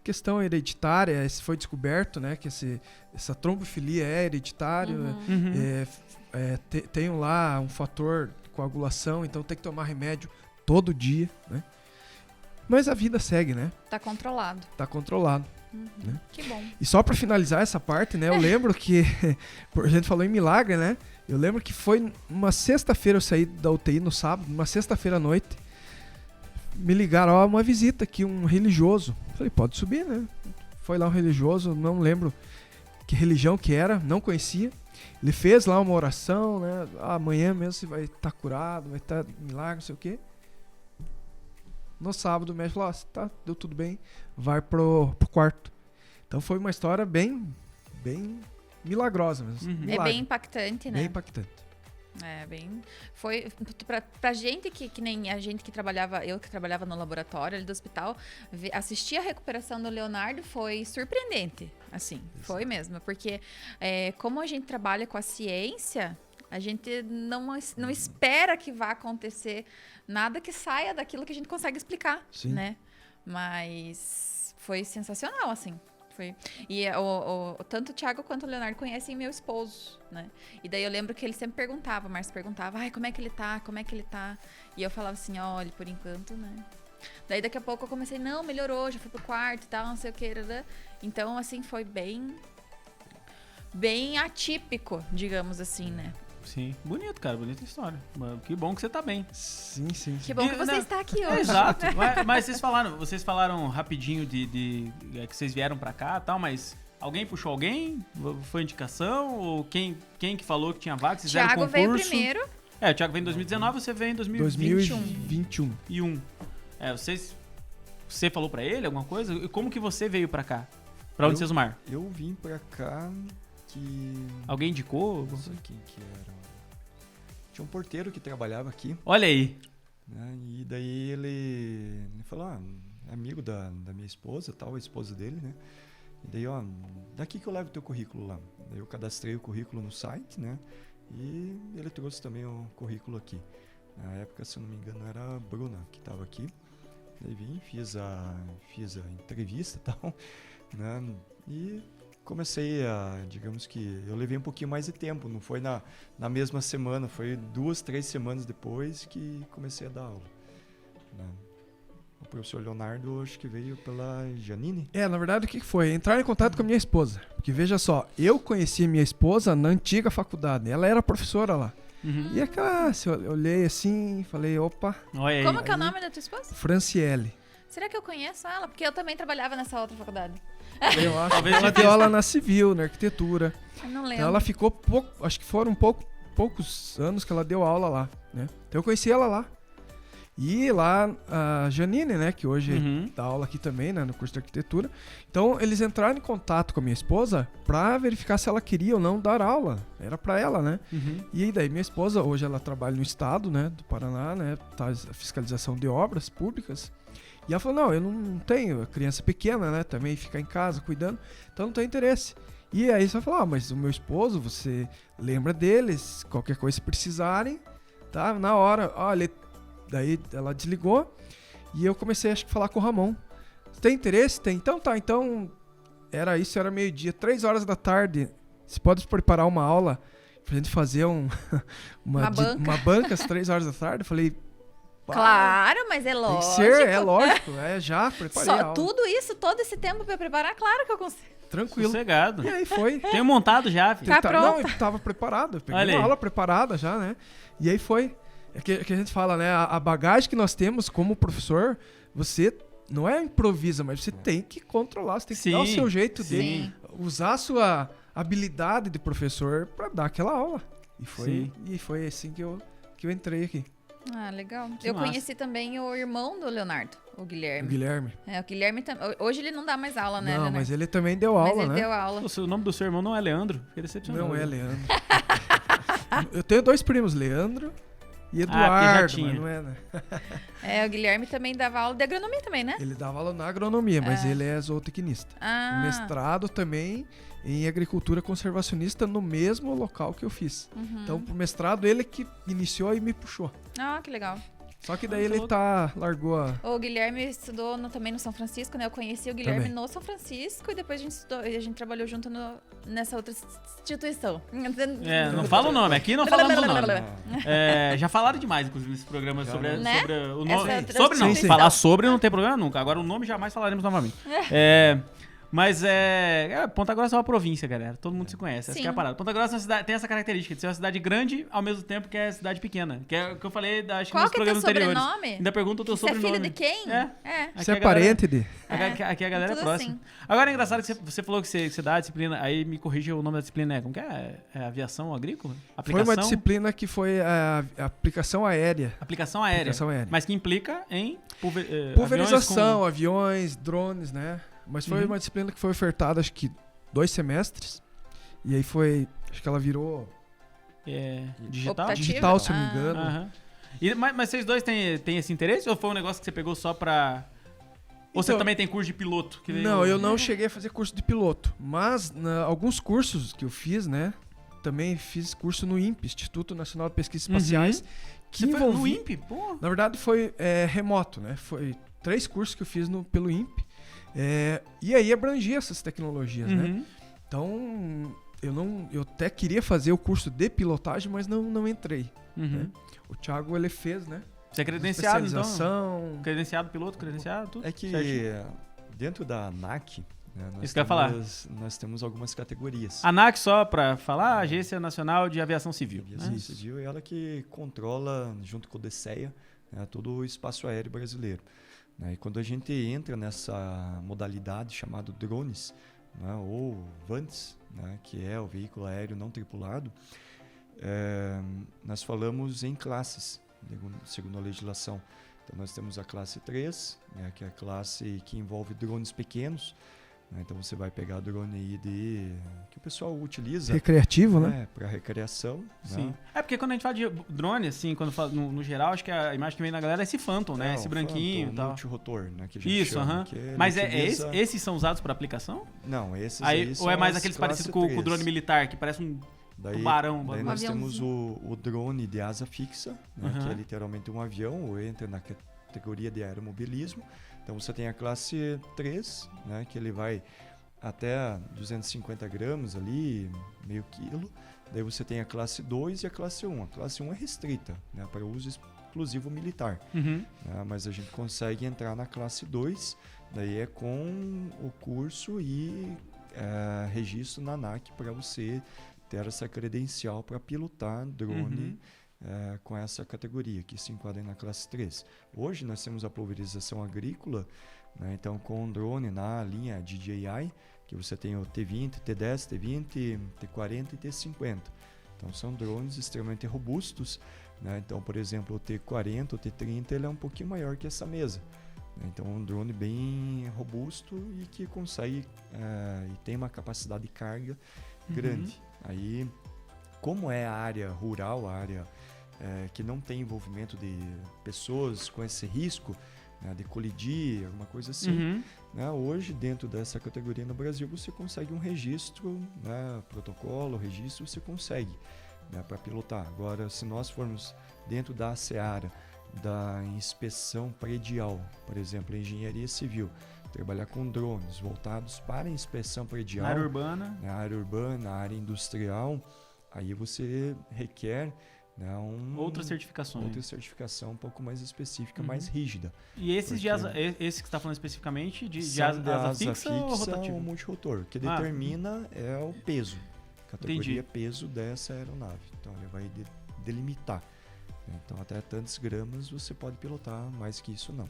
questão hereditária, esse foi descoberto, né, que essa trombofilia é hereditária, tem lá um fator de coagulação, então tem que tomar remédio todo dia, né? Mas a vida segue, né? Tá controlado. Tá controlado. Né? Que bom. E só pra finalizar essa parte, né, eu lembro que a gente falou em milagre, né? Eu lembro que foi uma sexta-feira, eu saí da UTI no sábado, uma sexta-feira à noite, me ligaram, ó, uma visita aqui, um religioso. Falei, pode subir, né? Foi lá um religioso, não lembro que religião que era, não conhecia. Ele fez lá uma oração, né? Amanhã mesmo você vai estar curado, vai estar milagre, não sei o quê. No sábado o médico falou, tá, deu tudo bem, vai pro quarto. Então foi uma história bem milagrosa mesmo. É bem impactante, né? Bem impactante. Foi pra gente que nem a gente que trabalhava, eu que trabalhava no laboratório ali do hospital, assistir a recuperação do Leonardo foi surpreendente, assim, foi mesmo, porque como a gente trabalha com a ciência, a gente não espera que vá acontecer nada que saia daquilo que a gente consegue explicar, né? Mas foi sensacional, assim. E tanto o Thiago quanto o Leonardo conhecem meu esposo, né? E daí eu lembro que ele sempre perguntava, o Márcio perguntava, como é que ele tá? Como é que ele tá? E eu falava assim, olha, por enquanto, né? Daí daqui a pouco eu comecei, não, melhorou, já fui pro quarto e tal, não sei o que. Então, assim, foi bem atípico, digamos assim, né? Sim, bonito, cara, bonita história. Que bom que você tá bem. Sim. Que bom que você está aqui hoje. Exato. Mas vocês falaram rapidinho de que vocês vieram pra cá e tal, mas alguém puxou alguém? Foi indicação? Ou quem que falou que tinha vaga? Vocês fizeram concurso? Thiago veio primeiro. O Thiago veio em 2019, você veio em 2021. Você falou pra ele alguma coisa? E como que você veio pra cá? Pra Unicesumar? Eu vim pra cá que... Alguém indicou? Não sei quem que era. Tinha um porteiro que trabalhava aqui. Olha aí. Né? E daí ele falou, é amigo da minha esposa, tal, a esposa dele, né? E daí, daqui que eu levo o teu currículo lá. Daí eu cadastrei o currículo no site, né? E ele trouxe também o currículo aqui. Na época, se eu não me engano, era a Bruna que estava aqui. Daí vim, fiz a entrevista e tal, né? E comecei digamos que eu levei um pouquinho mais de tempo, não foi na mesma semana, foi 2, 3 semanas depois que comecei a dar aula, né? O professor Leonardo, acho que veio pela Janine. Na verdade, o que foi? Entrar em contato com a minha esposa. Porque veja só, eu conheci minha esposa na antiga faculdade, ela era professora lá. Uhum. E aquela, eu olhei assim, falei, opa. Como que é o nome da tua esposa? Franciele. Será que eu conheço ela? Porque eu também trabalhava nessa outra faculdade. Eu acho que ela deu aula na civil, na arquitetura. Eu não lembro. Então ela ficou acho que foram poucos anos que ela deu aula lá, né? Então eu conheci ela lá. E lá a Janine, né, que hoje dá aula aqui também, né, no curso de arquitetura. Então eles entraram em contato com a minha esposa pra verificar se ela queria ou não dar aula. Era pra ela, né? E daí minha esposa, hoje ela trabalha no estado, né, do Paraná, né, faz a fiscalização de obras públicas. E ela falou, não, eu não tenho, criança pequena, né, também ficar em casa cuidando, então não tenho interesse. E aí você falou, mas o meu esposo, você lembra deles, qualquer coisa se precisarem, tá, na hora, olha, daí ela desligou e eu comecei, acho que, a falar com o Ramon. Você tem interesse? Tem. Então tá, então era meio-dia, 3 horas da tarde, você pode preparar uma aula pra gente fazer uma banca às 3 horas da tarde? Eu falei... Claro, mas é lógico. Tem que ser, é lógico. Já preparei a aula. Tudo isso, todo esse tempo pra preparar, claro que eu consigo. Tranquilo. Sossegado. E aí foi. Tenho montado já, filho. Tá pronto. Não, eu tava preparado. Eu peguei uma aula preparada já, né? E aí foi. É que a gente fala, né? A bagagem que nós temos como professor, você não é improvisa, mas você tem que controlar, você tem que dar o seu jeito de usar a sua habilidade de professor para dar aquela aula. E foi assim que eu entrei aqui. Ah, legal. Eu conheci também o irmão do Leonardo, o Guilherme. O Guilherme. O Guilherme hoje ele não dá mais aula, né, Leonardo? Mas ele também deu aula, né? Mas ele deu aula. O nome do seu irmão não é Leandro? Fiquei decepcionado. Não é Leandro. Eu tenho 2 primos, Leandro e Eduardo, mas não é, né? O Guilherme também dava aula de agronomia também, né? Ele dava aula na agronomia, mas ele é zootecnista. O mestrado também em agricultura conservacionista no mesmo local que eu fiz. Então, pro mestrado, ele que iniciou e me puxou. Ah, que legal. Só que daí ele largou a... O Guilherme estudou também no São Francisco, né? Eu conheci o Guilherme no São Francisco e depois a gente trabalhou junto nessa outra instituição. Não fala o nome, aqui não falamos o nome. Já falaram demais, inclusive, nesse programa sobre o nome. Sobre não, falar sobre não tem problema nunca. Agora o nome jamais falaremos novamente. Mas Ponta Grossa é uma província, galera. Todo mundo se conhece. Essa que é a parada. Ponta Grossa é uma cidade, tem essa característica de ser uma cidade grande ao mesmo tempo que é cidade pequena. Que é o que eu falei, acho que nos programas anteriores. Qual que é o teu sobrenome? Ainda pergunta o teu sobrenome. Você é filho de quem? Você é parente de... Aqui a galera é próxima. Assim. Agora é engraçado que você falou que você dá a disciplina, aí me corrige o nome da disciplina. Como que é? É aviação agrícola? Aplicação? Foi uma disciplina que foi a aplicação aérea. Aplicação aérea. Mas que implica em pulverização, aviões, drones, né? Mas foi uma disciplina que foi ofertada, acho que 2 semestres. E aí foi... Acho que ela virou... Digital? Optativa? Digital, se eu não me engano. Mas vocês dois têm esse interesse? Ou foi um negócio que você pegou só pra... Ou você também tem curso de piloto? Não, eu não cheguei a fazer curso de piloto. Mas alguns cursos que eu fiz, né? Também fiz curso no INPE, Instituto Nacional de Pesquisas Espaciais. Que você foi no INPE? Pô. Na verdade foi remoto, né? Foi 3 cursos que eu fiz pelo INPE. E aí abrangia essas tecnologias, né? Então, eu até queria fazer o curso de pilotagem, mas não entrei. Né? O Thiago, ele fez, né? Você é credenciado, então? Credenciado, piloto, credenciado, tudo? É que dentro da ANAC, né, nós temos algumas categorias. ANAC, só para falar, Agência Nacional de Aviação Civil. Aviação Civil é ela que controla, junto com o DCEA, né, todo o espaço aéreo brasileiro. E quando a gente entra nessa modalidade chamada drones, né, ou VANTs, né, que é o veículo aéreo não tripulado, nós falamos em classes, segundo a legislação. Então nós temos a classe 3, né, que é a classe que envolve drones pequenos. Então você vai pegar drone aí que o pessoal utiliza... Recreativo, né? Para recreação. Sim. Né? Porque quando a gente fala de drone, assim, quando fala no geral, acho que a imagem que vem na galera é esse Phantom, né? Esse branquinho e tal. Multirotor, né? Que a gente chama, Mas esses são usados para aplicação? Não, esses aí são ou é mais aqueles parecidos com o drone militar, que parece um tubarão? Daí nós temos o drone de asa fixa, né, que é literalmente um avião, ou entra na categoria de aeromobilismo. Então você tem a classe 3, né, que ele vai até 250 gramas ali, meio quilo. Daí você tem a classe 2 e a classe 1. A classe 1 é restrita, né, para uso exclusivo militar. Mas a gente consegue entrar na classe 2, daí é com o curso e registro na ANAC para você ter essa credencial para pilotar drone com essa categoria, que se enquadra na classe 3. Hoje nós temos a pulverização agrícola, né, então com drone na linha DJI, que você tem o T20, T10, T20, T40 e T50. Então são drones extremamente robustos, né? Então, por exemplo, o T40, o T30, ele é um pouquinho maior que essa mesa. Então é um drone bem robusto e que consegue e tem uma capacidade de carga grande. Aí, como é a área rural, a área que não tem envolvimento de pessoas com esse risco, né, de colidir, alguma coisa assim, né, hoje dentro dessa categoria no Brasil você consegue um registro, né, protocolo, registro, você consegue, né, para pilotar. Agora, se nós formos dentro da seara da inspeção predial, por exemplo, engenharia civil, trabalhar com drones voltados para a inspeção predial, área urbana, área urbana, área industrial, aí você requer, né, outra certificação um pouco mais específica, mais rígida. E esses esse que você está falando especificamente de asa fixa ou rotativo? Ou multirotor, que determina é o peso, categoria peso dessa aeronave. Então ele vai delimitar. Então até tantos gramas você pode pilotar, mais que isso não.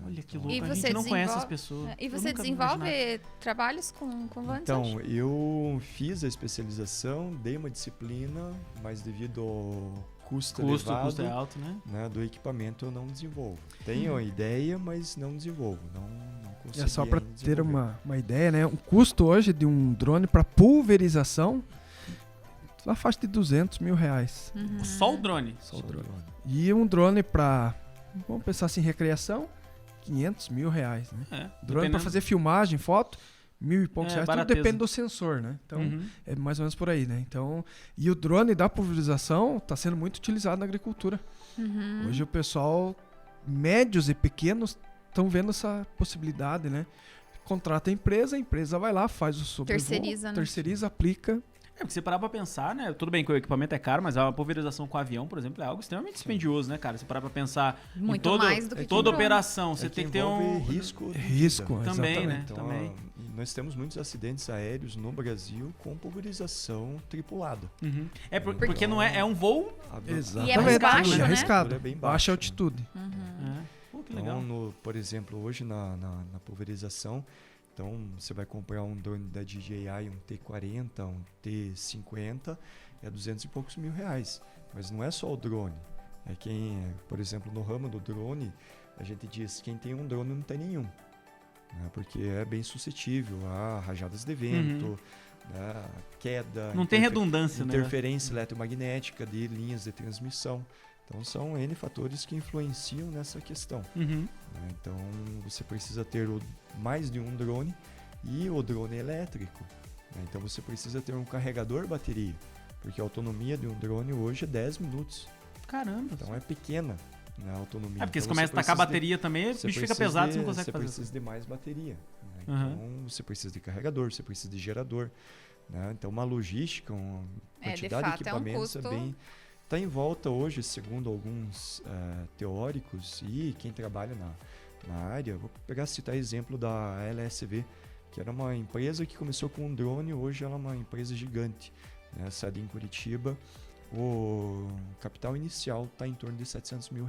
Olha que louco, a gente não conhece as pessoas. E você desenvolve trabalhos com Vantage? Então, eu fiz a especialização, dei uma disciplina, mas devido ao custo elevado, custo é alto, né? Do equipamento eu não desenvolvo. Tenho a ideia, mas não desenvolvo. Não consigo. É só para ter uma ideia, né? O custo hoje de um drone para pulverização na faixa de R$200 mil. Só o drone? Só o drone. E um drone para, vamos pensar assim, recreação, R$500 mil, né? Drone para fazer filmagem, foto, R$1.000 e poucos reais. Tudo depende do sensor, né? Então, é mais ou menos por aí, né? Então, e o drone da pulverização está sendo muito utilizado na agricultura. Hoje o pessoal, médios e pequenos, estão vendo essa possibilidade, né? Contrata a empresa vai lá, faz o sobrevoo, terceiriza, aplica. Porque você parar pra pensar, né? Tudo bem que o equipamento é caro, mas a pulverização com avião, por exemplo, é algo extremamente dispendioso, né, cara? Você parar pra pensar muito em mais do que toda operação, você tem que ter um risco também, né? Então, também. Nós temos muitos acidentes aéreos no Brasil com pulverização tripulada. É porque não é um voo. E é mais baixo, né? Arriscado. É bem baixa altitude. Que legal. Então, por exemplo, hoje na pulverização, então você vai comprar um drone da DJI, um T40, um T50, é 200 e poucos mil reais. Mas não é só o drone. É quem, por exemplo, no ramo do drone, a gente diz quem tem um drone não tem nenhum. Né? Porque é bem suscetível a rajadas de vento, né? Queda, não tem redundância, interferência eletromagnética de linhas de transmissão. Então são N fatores que influenciam nessa questão. Então você precisa ter mais de um drone e o drone elétrico. Então você precisa ter um carregador bateria, porque a autonomia de um drone hoje é 10 minutos. Caramba! Então é pequena a autonomia. Porque então, você começa a tacar bateria também, o bicho fica pesado, você não consegue fazer. Você precisa de mais bateria. Então você precisa de carregador, você precisa de gerador. Então uma logística, uma quantidade de equipamentos é bem... Está em volta hoje, segundo alguns teóricos e quem trabalha na área, vou citar exemplo da LSV, que era uma empresa que começou com um drone, hoje ela é uma empresa gigante, né, sede em Curitiba. O capital inicial está em torno de R$700 mil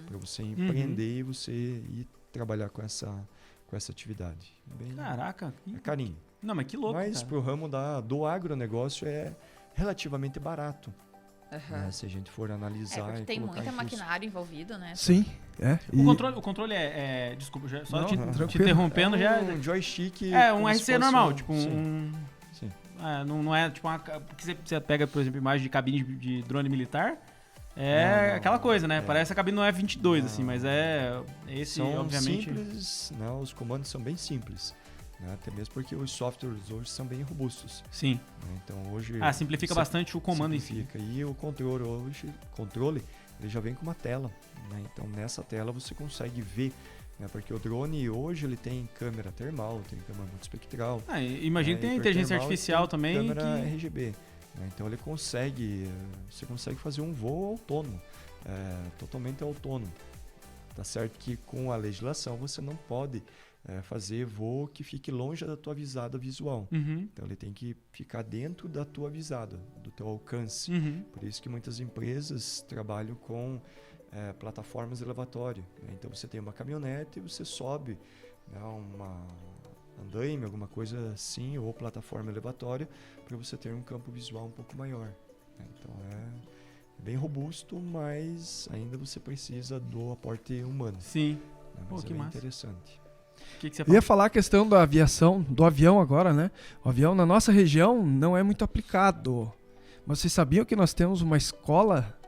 para você empreender e você ir trabalhar com essa atividade. Caraca! É carinho. Não, mas que louco, mas para o ramo do agronegócio é relativamente barato. Se a gente for analisar. Porque tem muita maquinário envolvido, né? Sim. O controle desculpa, só te interrompendo já. Um joystick. Um RC normal, tipo um. Sim. Não é tipo porque você pega, por exemplo, imagem de cabine de drone militar. Não, aquela coisa, né? Parece que a cabine não é 22, assim, mas esse, são obviamente. Simples, né? Os comandos são bem simples. Até mesmo porque os softwares hoje são bem robustos. Sim. Então hoje simplifica bastante o comando em si. E o controle ele já vem com uma tela. Então nessa tela você consegue ver, porque o drone hoje ele tem câmera termal, tem câmera multispectral. Imagina que tem inteligência artificial também. Câmera RGB. Então você consegue fazer um voo autônomo, totalmente autônomo. Tá certo que com a legislação você não pode fazer voo que fique longe da tua visada visual. Então ele tem que ficar dentro da tua visada, do teu alcance. Por isso que muitas empresas trabalham com plataformas elevatórias. Então você tem uma caminhonete e você sobe uma andaime, alguma coisa assim, ou plataforma elevatória, para você ter um campo visual um pouco maior. Então é bem robusto, mas ainda você precisa do aporte humano. Sim. Mas é bem interessante. Que você ia falar a questão da aviação, do avião agora, né? O avião na nossa região não é muito aplicado. Mas vocês sabiam que nós temos uma escola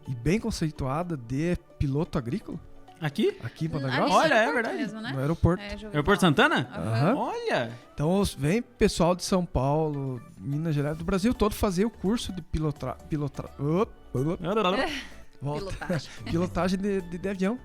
e bem conceituada de piloto agrícola? Aqui? Aqui em Ponta Grossa? Olha, é verdade. Mesmo, né? No aeroporto. Aeroporto Santana? Olha! Então vem pessoal de São Paulo, Minas Gerais, do Brasil todo fazer o curso de pilotagem de avião.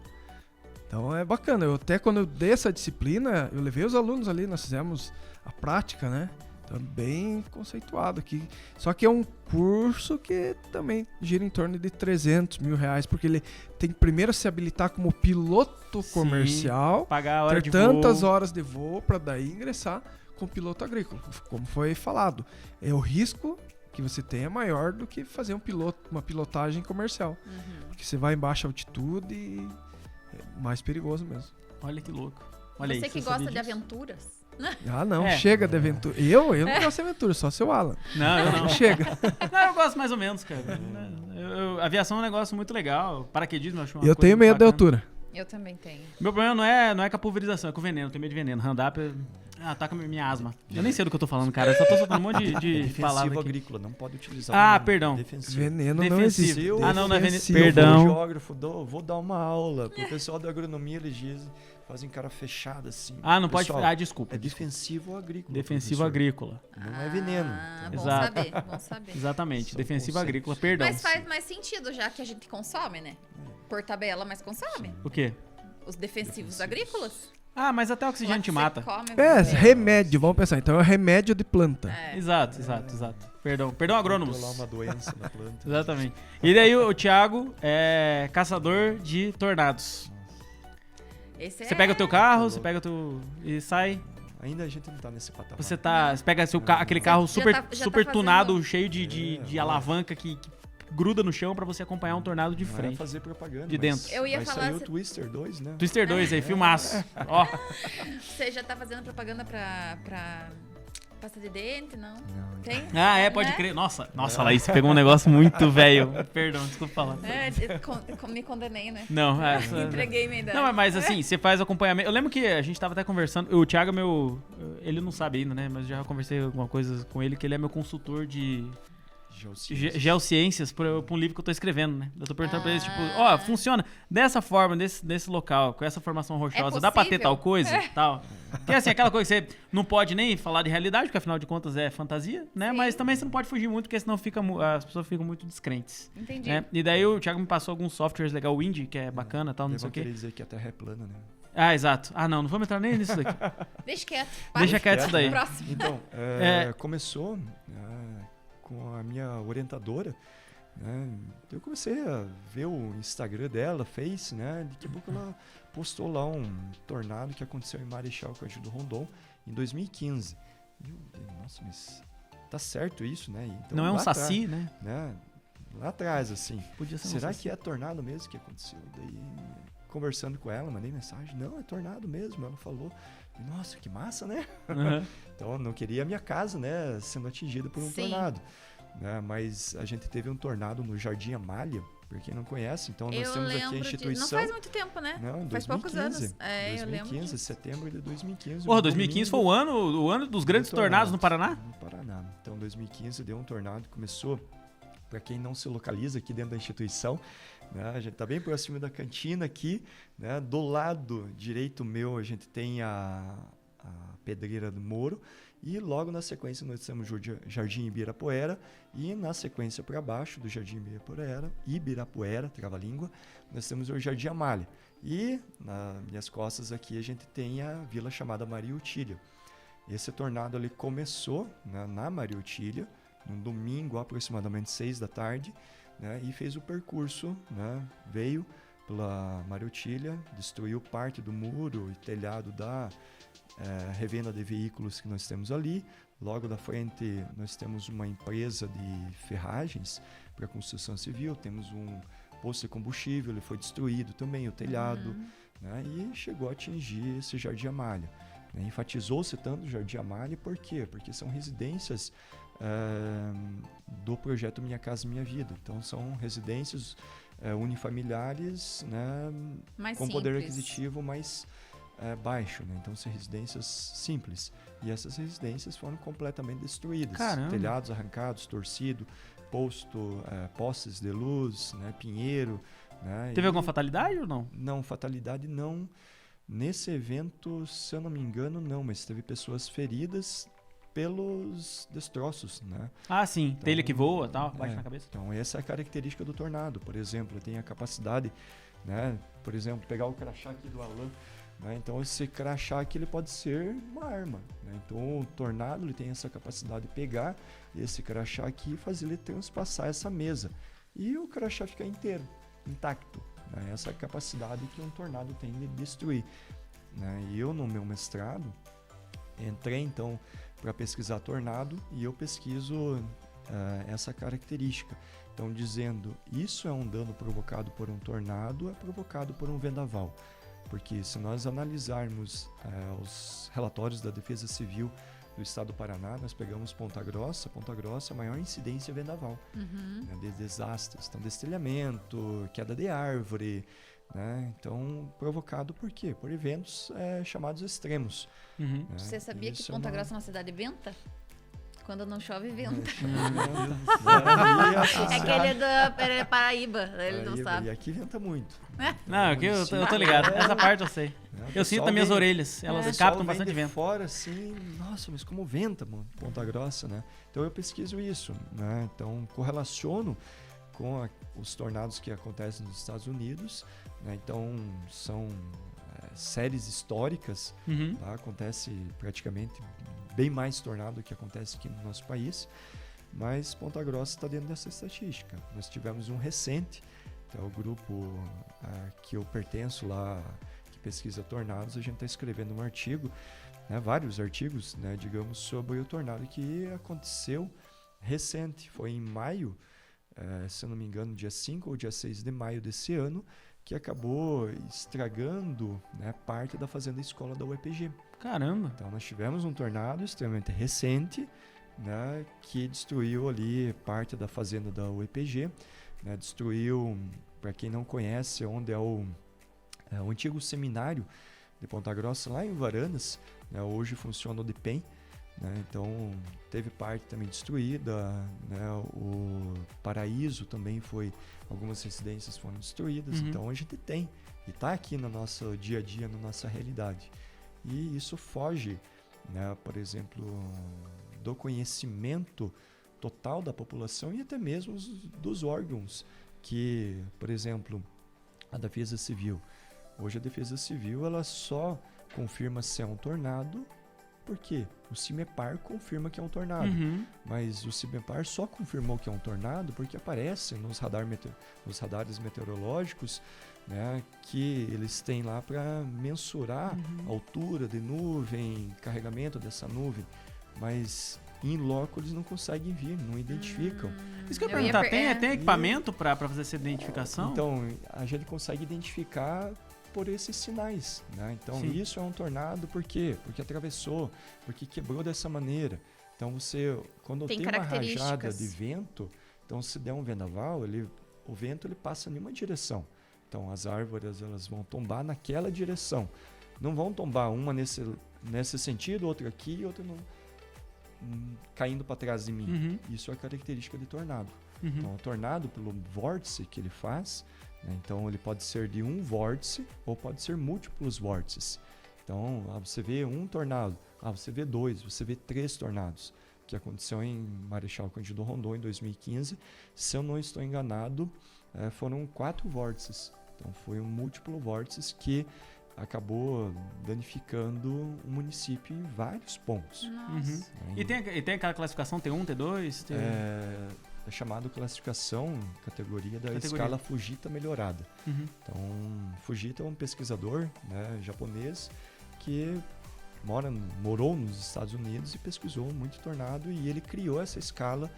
Então é bacana. Quando eu dei essa disciplina, eu levei os alunos ali, nós fizemos a prática, né? Então bem conceituado aqui. Só que é um curso que também gira em torno de R$300 mil, porque ele tem que primeiro se habilitar como piloto comercial, pagar a hora ter tantas horas de voo para daí ingressar como piloto agrícola, como foi falado. O risco que você tem é maior do que fazer uma pilotagem comercial. Porque você vai em baixa altitude e mais perigoso mesmo. Olha que louco. Olha você aí, que gosta de aventuras. Ah, não, chega de aventura. Eu não gosto de aventura, só seu Alan. Não, eu não. Chega. Não, eu gosto mais ou menos, cara. Aviação é um negócio muito legal. Paraquedismo, eu acho uma Eu coisa tenho medo de bacana. altura. Eu também tenho. Meu problema não é com a pulverização, é com o veneno. Eu tenho medo de veneno. Hand-up ataca minha asma. Eu nem sei do que eu tô falando, cara. Eu só tô soltando um monte de palavras Defensivo aqui. agrícola, não pode utilizar. Perdão. Defensivo. Veneno não Defensivo. existe. Ah, não é veneno. Defensivo. Perdão. Eu, geógrafo, vou dar uma aula pro pessoal da agronomia, eles dizem, fazem cara fechada assim. Ah, não Pessoal, pode... Ah, desculpa. É defensivo agrícola. Defensivo professor. agrícola. Não é veneno. Bom Exato. saber, bom saber. Exatamente. São Defensivo conceitos. agrícola, perdão. Mas faz mais sentido, já que a gente consome, né? Por tabela, mas consome. O quê? Os defensivos agrícolas. Ah, mas até oxigênio te mata. Remédio, vamos pensar. Então é remédio de planta. Exato. Perdão agrônomos. Controlar uma doença da planta. Exatamente. E daí o Thiago é caçador de tornados. Você pega o teu carro, você pega e sai. Ainda a gente não tá nesse patamar. Você pega aquele carro super, já tá super fazendo- tunado, cheio de alavanca que gruda no chão pra você acompanhar um tornado de Não é frente. fazer propaganda, De mas dentro. Eu ia vai falar sair o se- Twister 2, né? Twister 2 aí, filmaço. Ó, Você já tá fazendo propaganda pra pasta de dente, não? Não, Tem? pode Né? crer. Nossa, Laís, você pegou um negócio muito velho. Perdão, desculpa falar. Me condenei, né? Não, Entreguei minha idade. Não, mas assim, você faz acompanhamento. Eu lembro que a gente tava até conversando. O Thiago é meu. Ele não sabe ainda, né? Mas já conversei alguma coisa com ele, que ele é meu consultor de geociências pra um livro que eu tô escrevendo, né? Eu tô perguntando pra eles, tipo, funciona dessa forma, nesse local, com essa formação rochosa, dá pra ter possível? tal coisa? Tal. Porque assim, aquela coisa que você não pode nem falar de realidade, porque afinal de contas é fantasia, né? Sim. Mas também você não pode fugir muito, porque senão as pessoas ficam muito descrentes. Entendi. Né? E daí o Thiago me passou alguns softwares legais, o Indy, que é bacana e tal, não Eles sei vão o quê. querer dizer que a Terra é plana, né? Ah, exato. Ah, não vamos entrar nem nisso daqui. Deixa quieto. Deixa quieto isso daí. Próximo. Então, começou com a minha orientadora, né? Eu comecei a ver o Instagram dela, Face, né? Daqui a pouco ela postou lá um tornado que aconteceu em Marechal Cândido Rondon em 2015. Nossa, mas tá certo isso, né? Então, Não é um lá saci, atrás, né? Lá atrás, assim. Podia ser Será um saci. que é tornado mesmo que aconteceu? Daí, conversando com ela, mandei mensagem. Não, é tornado mesmo. Ela falou. Nossa, que massa, né? Uhum. Então, eu não queria a minha casa, né, sendo atingida por um Sim. tornado. Né? Mas a gente teve um tornado no Jardim Amália, pra quem não conhece. Então, nós Eu temos aqui a lembro instituição. Não faz muito tempo, né? Não, faz 2015. poucos anos. É, eu lembro 2015, disso. setembro de 2015. Porra, um 2015 foi domingo o ano dos grandes do tornados no tornado. Paraná? No Paraná. Então, 2015 deu um tornado, começou, para quem não se localiza aqui dentro da instituição, né, a gente está bem próximo da cantina aqui, né, do lado direito meu a gente tem a Pedreira do Moro, e logo na sequência nós temos o Jardim Ibirapuera, e na sequência para baixo do Jardim Ibirapuera, trava-língua, nós temos o Jardim Amália. E nas minhas costas aqui a gente tem a vila chamada Maria Utília. Esse tornado ali começou, né, na Maria Utília, num domingo aproximadamente 6 da tarde, né, e fez o percurso, né, veio pela Maria Utília, destruiu parte do muro e telhado da revenda de veículos que nós temos ali. Logo da frente nós temos uma empresa de ferragens para construção civil, temos um posto de combustível, ele foi destruído também, o telhado, né, e chegou a atingir esse Jardim Amália. Né, enfatizou-se tanto o Jardim Amália, por quê? Porque são residências do projeto Minha Casa Minha Vida. Então são residências unifamiliares, né, Mais com poder simples. aquisitivo mais baixo, né? Então são residências simples. E essas residências foram completamente destruídas. Caramba. Telhados arrancados, torcido, postes de luz, né, pinheiro. Né, Teve alguma fatalidade ou não? Não, fatalidade não. Nesse evento, se eu não me engano, não, mas teve pessoas feridas pelos destroços, né? Ah, sim. Então, Telha que voa e tal, bate é, na cabeça. Então essa é a característica do tornado. Por exemplo, tem a capacidade, né? Por exemplo, pegar o crachá aqui do Alan, né? Então esse crachá aqui ele pode ser uma arma, né? Então o tornado ele tem essa capacidade de pegar esse crachá aqui e fazer ele transpassar essa mesa. E o crachá ficar inteiro, intacto. Né? Essa é a capacidade que um tornado tem de destruir. Né? E eu no meu mestrado entrei então para pesquisar tornado e eu pesquiso essa característica. Então, dizendo isso é um dano provocado por um tornado, é provocado por um vendaval. Porque se nós analisarmos os relatórios da Defesa Civil do Estado do Paraná, nós pegamos Ponta Grossa. Ponta Grossa é a maior incidência vendaval, né, de desastres. Então, destelhamento, queda de árvore, né? Então, provocado por quê? Por eventos chamados extremos. Né? Você sabia que Ponta Grossa é uma cidade venta? Quando não chove, venta. É que ele é Paraíba, ele não sabe. E aqui venta muito. Não, aqui eu tô ligado. Essa parte eu sei. Eu sinto nas minhas orelhas, elas captam bastante vento. Fora assim, nossa, mas como venta, mano, Ponta Grossa, né? Então eu pesquiso isso, né? Então correlaciono com os tornados que acontecem nos Estados Unidos, né? Então são séries históricas, tá? Acontece praticamente bem mais tornado do que acontece aqui no nosso país, mas Ponta Grossa está dentro dessa estatística. Nós tivemos um recente, então o grupo que eu pertenço lá, que pesquisa tornados, a gente está escrevendo um artigo, né, vários artigos, né, digamos, sobre o tornado que aconteceu recente, foi em maio, se eu não me engano, dia 5 ou dia 6 de maio desse ano, que acabou estragando, né, parte da fazenda escola da UEPG. Caramba! Então nós tivemos um tornado extremamente recente, né, que destruiu ali parte da fazenda da UEPG, né, destruiu, para quem não conhece, onde é o antigo seminário de Ponta Grossa, lá em Varanas, né, hoje funciona o DEPEN, né, então teve parte também destruída, né, o Paraíso também algumas residências foram destruídas, então a gente tem, e está aqui no nosso dia a dia, na nossa realidade. E isso foge, né, por exemplo, do conhecimento total da população e até mesmo dos órgãos que, por exemplo, a Defesa Civil. Hoje a Defesa Civil ela só confirma se é um tornado, porque o CIMEPAR confirma que é um tornado. Mas o CIMEPAR só confirmou que é um tornado porque aparece nos radares meteorológicos, né, que eles têm lá para mensurar a altura de nuvem, carregamento dessa nuvem, mas em loco eles não conseguem vir, não identificam. Isso que eu ia perguntar, tem equipamento para fazer essa identificação? Então, a gente consegue identificar por esses sinais, né? Então, sim, isso é um tornado por quê? Porque atravessou, porque quebrou dessa maneira. Então, quando tem uma rajada de vento, então se der um vendaval, o vento ele passa em uma direção. Então, as árvores elas vão tombar naquela direção. Não vão tombar uma nesse sentido, outra aqui e outra caindo para trás de mim. Isso é a característica de tornado. Então, o tornado, pelo vórtice que ele faz, né, então ele pode ser de um vórtice ou pode ser múltiplos vórtices. Então, você vê um tornado, você vê 2, você vê 3 tornados, que aconteceu em Marechal Cândido Rondon em 2015. Se eu não estou enganado, foram 4 vórtices. Então, foi um múltiplo vórtices que acabou danificando o município em vários pontos. E tem aquela classificação T1, T2? É chamado classificação, categoria da escala Fujita melhorada. Então, Fujita é um pesquisador, né, japonês que morou nos Estados Unidos e pesquisou muito tornado, e ele criou essa escala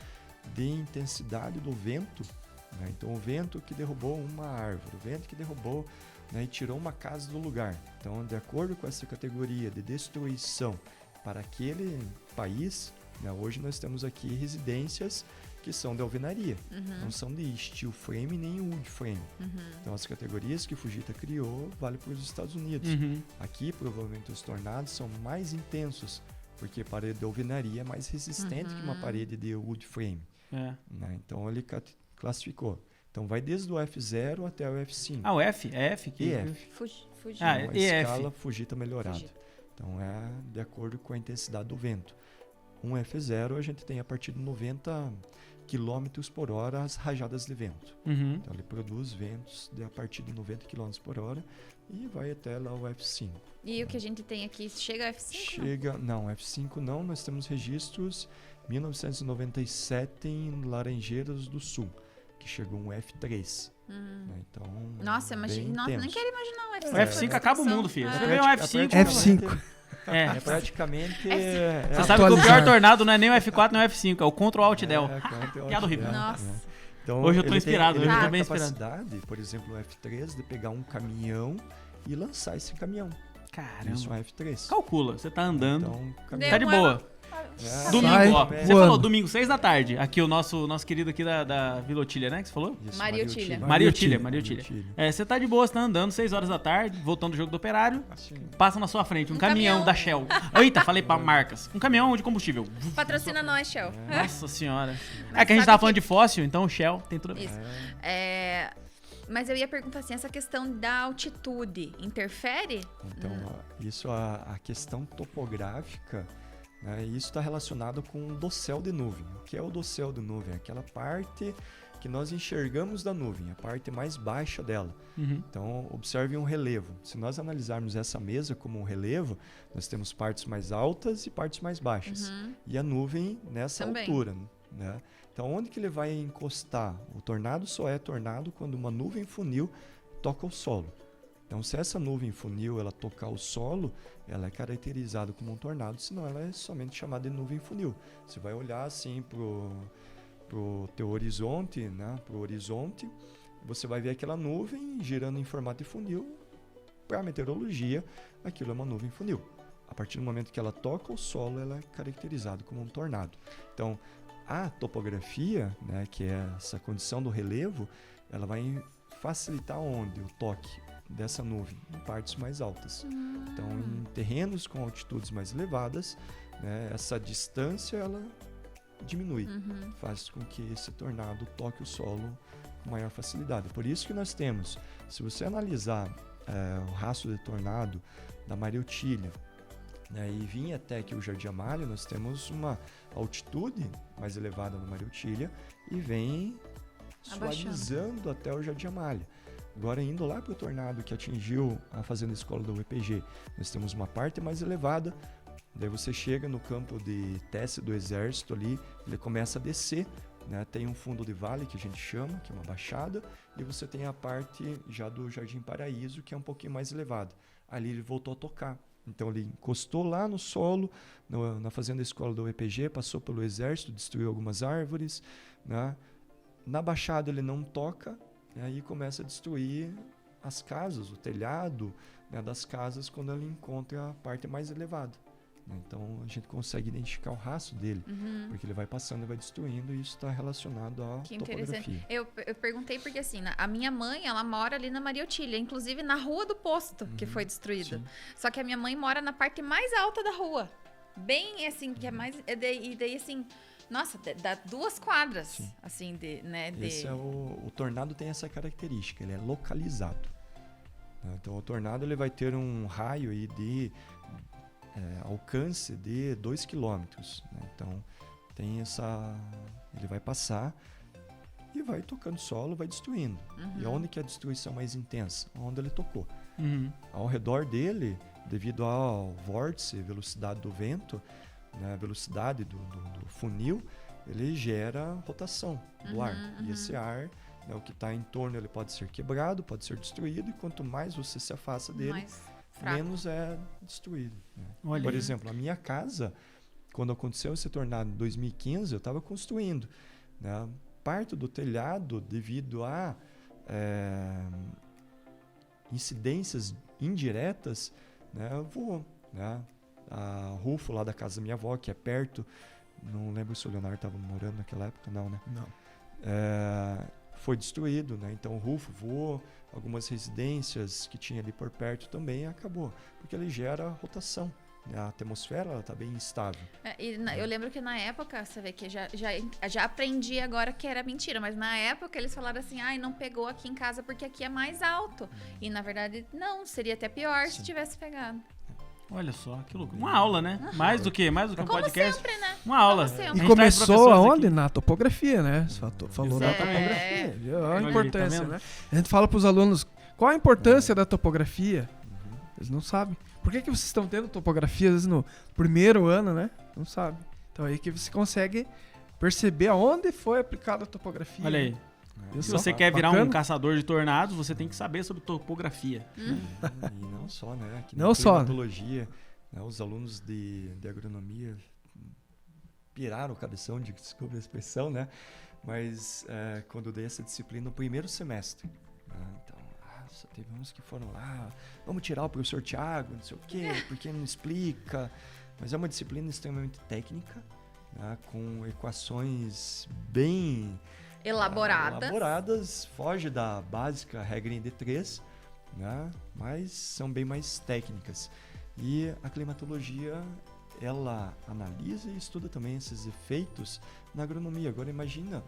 de intensidade do vento, né? Então, o vento que derrubou uma árvore, o vento que derrubou, né, e tirou uma casa do lugar. Então, de acordo com essa categoria de destruição para aquele país, né, hoje nós temos aqui residências que são de alvenaria, não são de steel frame nem wood frame. Então, as categorias que Fujita criou valem para os Estados Unidos. Aqui, provavelmente, os tornados são mais intensos, porque a parede de alvenaria é mais resistente que uma parede de wood frame. Né? Então, ele classificou. Então, vai desde o F0 até o F5. Ah, o F? É F? EF. Então, a escala Fujita melhorada. Então, é de acordo com a intensidade do vento. Um F0 a gente tem a partir de 90 km por hora as rajadas de vento. Então, ele produz ventos a partir de 90 km por hora e vai até lá o F5. E o que a gente tem aqui, chega ao F5? Não, F5 não. Nós temos registros 1997 em Laranjeiras do Sul, que chegou um F3. Né? Então, nossa, imagina, nem quero imaginar um F5. O F5 acaba o mundo, filho. Você vê um F5. F5. É praticamente... Você sabe que o pior tornado não é nem o F4 nem o F5, é o Ctrl Alt Del. Piada horrível. Nossa. Então, hoje eu tô inspirado, ele hoje eu tô tem bem a inspirado. capacidade, por exemplo, o F3, de pegar um caminhão e lançar esse caminhão. Caramba. Isso é um F3. Calcula, você tá andando, Então, tá de boa. Domingo, ó. Você falou domingo, 6 da tarde. Aqui o nosso querido aqui da Vila Otília, né? Que você falou? Isso, Maria Otília. Maria Otília. Você tá de boa, você tá andando 6 horas da tarde, voltando do jogo do Operário. Passa na sua frente um caminhão da Shell. Eita, falei pra marcas. Um caminhão de combustível. Patrocina nós, Shell. Nossa senhora. É que a gente tava falando de fóssil, então o Shell tem tudo a ver. Isso. Mas eu ia perguntar assim, essa questão da altitude interfere? Então, isso, a questão topográfica, né, isso está relacionado com o dossel de nuvem. O que é o dossel de nuvem? Aquela parte que nós enxergamos da nuvem, a parte mais baixa dela. Então, observe um relevo. Se nós analisarmos essa mesa como um relevo, nós temos partes mais altas e partes mais baixas. E a nuvem nessa altura, né? Então, onde que ele vai encostar? O tornado só é tornado quando uma nuvem funil toca o solo. Então, se essa nuvem funil ela tocar o solo, ela é caracterizada como um tornado, senão ela é somente chamada de nuvem funil. Você vai olhar assim pro teu horizonte, né? Pro horizonte, você vai ver aquela nuvem girando em formato de funil. Para a meteorologia, aquilo é uma nuvem funil. A partir do momento que ela toca o solo, ela é caracterizada como um tornado. Então, a topografia, né, que é essa condição do relevo, ela vai facilitar onde? O toque dessa nuvem, em partes mais altas. Então, em terrenos com altitudes mais elevadas, né, essa distância ela diminui, faz com que esse tornado toque o solo com maior facilidade. Por isso que nós temos, se você analisar o rastro de tornado da Maria Otília, né, e vir até aqui o Jardim Amália, nós temos uma altitude mais elevada na Maria Otília e vem suavizando até o Jardim Amália. Agora, indo lá para o tornado que atingiu a Fazenda Escola da UEPG, nós temos uma parte mais elevada, daí você chega no campo de teste do Exército ali, ele começa a descer, né, tem um fundo de vale que a gente chama, que é uma baixada, e você tem a parte já do Jardim Paraíso, que é um pouquinho mais elevada. Ali ele voltou a tocar. Então ele encostou lá no solo, na Fazenda Escola da UEPG, passou pelo Exército, destruiu algumas árvores, né? Na Baixada ele não toca, e aí começa a destruir as casas, o telhado, né, das casas quando ele encontra a parte mais elevada. Então a gente consegue identificar o rastro dele, porque ele vai passando e vai destruindo, e isso está relacionado à topografia. Eu perguntei porque assim, a minha mãe, ela mora ali na Maria Otília, inclusive na Rua do Posto, que foi destruída. Sim. Só que a minha mãe mora na parte mais alta da rua, bem assim, que é mais... E daí assim, nossa, dá 2 quadras, sim, assim, Esse é o tornado tem essa característica, ele é localizado. Então o tornado ele vai ter um raio aí de... alcance de 2 km, né? Então tem ele vai passar e vai tocando solo, vai destruindo. E onde que a destruição mais intensa? Onde ele tocou. Ao redor dele, devido ao vórtice, velocidade do vento, né, velocidade do funil, ele gera rotação do ar. E esse ar, né, o que está em torno, ele pode ser quebrado, pode ser destruído, e quanto mais você se afasta dele, menos é destruído. Né? Por exemplo, a minha casa, quando aconteceu esse tornado em 2015, eu estava construindo, né? Parte do telhado, devido a incidências indiretas, né, voou. Né? A Rufo, lá da casa da minha avó, que é perto, não lembro se o Leonardo estava morando naquela época, não, né? Não. Foi destruído, né? Então o Rufo voou, algumas residências que tinha ali por perto também acabou, porque ele gera rotação. A atmosfera está bem instável. Eu lembro que na época, você vê que já aprendi agora que era mentira, mas na época eles falaram assim, não pegou aqui em casa porque aqui é mais alto. E na verdade, não, seria até pior se tivesse pegado. Olha só, que louco. Uma aula, né? Mais do que um podcast. Sempre, né? Uma aula. E começou aonde? Na topografia, né? Você falou da topografia. A importância, tá, né? A gente fala para os alunos, qual a importância da topografia? Eles não sabem. Por que vocês estão tendo topografia, às vezes, no primeiro ano, né? Não sabem. Então aí que você consegue perceber aonde foi aplicada a topografia. Olha aí. Se você quer virar um caçador de tornados, você tem que saber sobre topografia. E não só, né? Aqui não só. Climatologia, né? Os alunos de agronomia piraram o cabeção, desculpa a expressão, né? Mas quando eu dei essa disciplina no primeiro semestre, né? Então, nossa, teve uns que foram lá, vamos tirar o professor Thiago, não sei o quê, porque não explica. Mas é uma disciplina extremamente técnica, né, com equações bem elaboradas, foge da básica regra em D3, né, mas são bem mais técnicas. E a climatologia, ela analisa e estuda também esses efeitos na agronomia. Agora imagina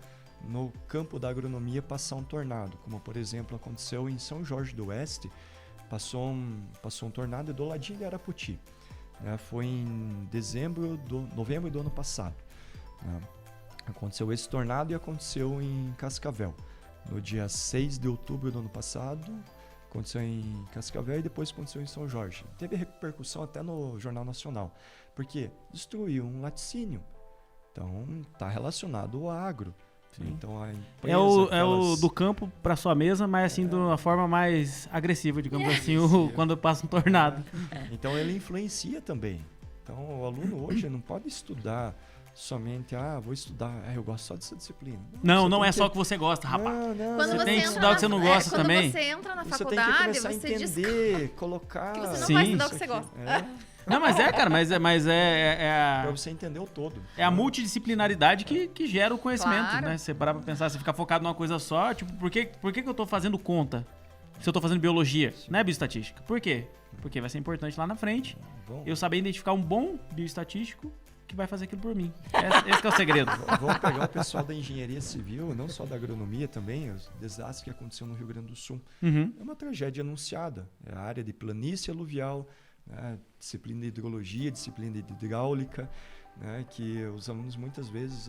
no campo da agronomia passar um tornado, como por exemplo aconteceu em São Jorge do Oeste, passou um tornado do ladinho de Arapoti. Foi em novembro do ano passado. Aconteceu esse tornado e aconteceu em Cascavel. No dia 6 de outubro do ano passado, aconteceu em Cascavel e depois aconteceu em São Jorge. Teve repercussão até no Jornal Nacional, porque destruiu um laticínio. Então, está relacionado ao agro. Sim. Então, a empresa, o do campo para sua mesa, mas assim, de uma forma mais agressiva, digamos assim, quando passa um tornado. Então, ele influencia também. Então, o aluno hoje não pode estudar somente, vou estudar, eu gosto só dessa disciplina. Não é só o que você gosta, rapaz. Não. Você tem que estudar o que você não gosta também. Quando você entra na faculdade, você tem que começar a entender, diz colocar... que você não vai estudar o que você gosta. Não, mas cara, Pra você entender o todo. É a multidisciplinaridade que gera o conhecimento, claro. né? Você parar pra pensar, você ficar focado numa coisa só, tipo, por que eu tô fazendo conta se eu tô fazendo biologia? Sim. Não é bioestatística. Por quê? Porque vai ser importante lá na frente eu saber identificar um bom bioestatístico que vai fazer aquilo por mim. Esse que é o segredo. Vamos pegar o pessoal da engenharia civil, não só da agronomia também, os desastres que aconteceu no Rio Grande do Sul. É uma tragédia anunciada. É a área de planície aluvial, né, disciplina de hidrologia, disciplina de hidráulica, né, que os alunos muitas vezes,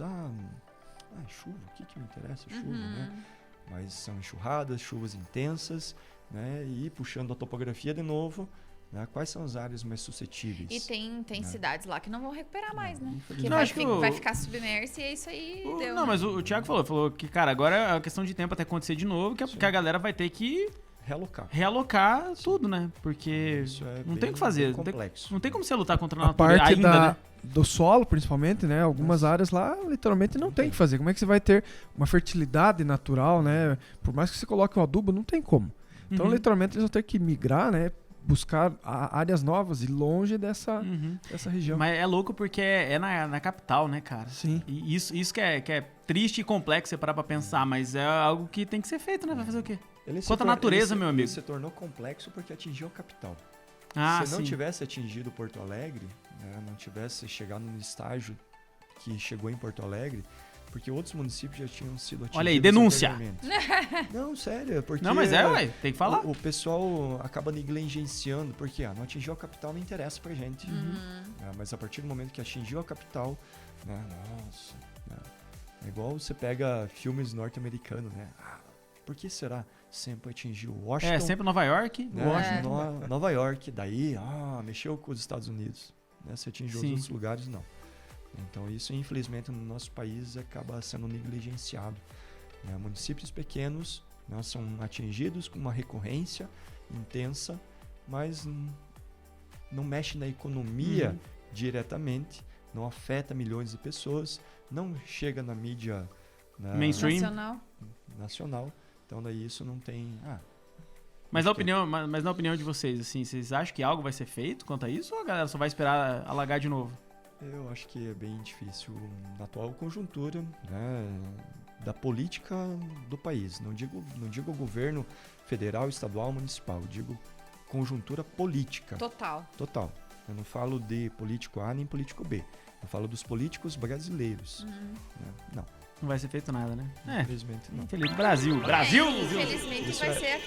chuva, o que me interessa? Chuva, né? Mas são enxurradas, chuvas intensas, né, e puxando a topografia de novo, né, quais são as áreas mais suscetíveis? E tem cidades lá que não vão recuperar mais, né? Que vai ficar submerso e é isso aí. Não, mas o Thiago falou que, cara, agora é uma questão de tempo até acontecer de novo, que a galera vai ter que realocar tudo, né? Porque não tem o que fazer. Não tem como você lutar contra a natureza parte ainda, né? do solo, principalmente, né? Algumas áreas lá, literalmente, não tem o que fazer. Como é que você vai ter uma fertilidade natural, né? Por mais que você coloque um adubo, não tem como. Então, literalmente, eles vão ter que migrar, né? Buscar áreas novas e longe dessa região. Mas é louco porque é na capital, né, cara? Sim. E isso que é triste e complexo você parar pra pensar, mas é algo que tem que ser feito, né? Vai fazer o quê? Quanto à natureza, meu amigo. Ele se tornou complexo porque atingiu a capital. Se não tivesse atingido Porto Alegre, né, não tivesse chegado no estágio que chegou em Porto Alegre, porque outros municípios já tinham sido atingidos. Olha aí, denúncia! Não, sério, porque... Não, mas tem que falar. O pessoal acaba negligenciando, porque não atingiu a capital, não interessa pra gente. Mas a partir do momento que atingiu a capital, né, nossa... Né, é igual você pega filmes norte-americanos, né? Por que será? Sempre atingiu Washington. Sempre Nova York. Né? Washington. Nova York, daí, mexeu com os Estados Unidos. Né? Se atingiu os outros lugares, não. Então isso, infelizmente, no nosso país acaba sendo negligenciado. Né? Municípios pequenos, né, são atingidos com uma recorrência intensa, mas não mexe na economia diretamente, não afeta milhões de pessoas, não chega na mídia mainstream nacional. Então daí isso não tem... Mas na opinião de vocês, assim, vocês acham que algo vai ser feito quanto a isso ou a galera só vai esperar alagar de novo? Eu acho que é bem difícil na atual conjuntura, né, da política do país. Não digo governo federal, estadual, municipal. Eu digo conjuntura política. Total. Eu não falo de político A nem político B. Eu falo dos políticos brasileiros. Né? Não vai ser feito nada, né? Infelizmente não. Brasil! Infelizmente vai ser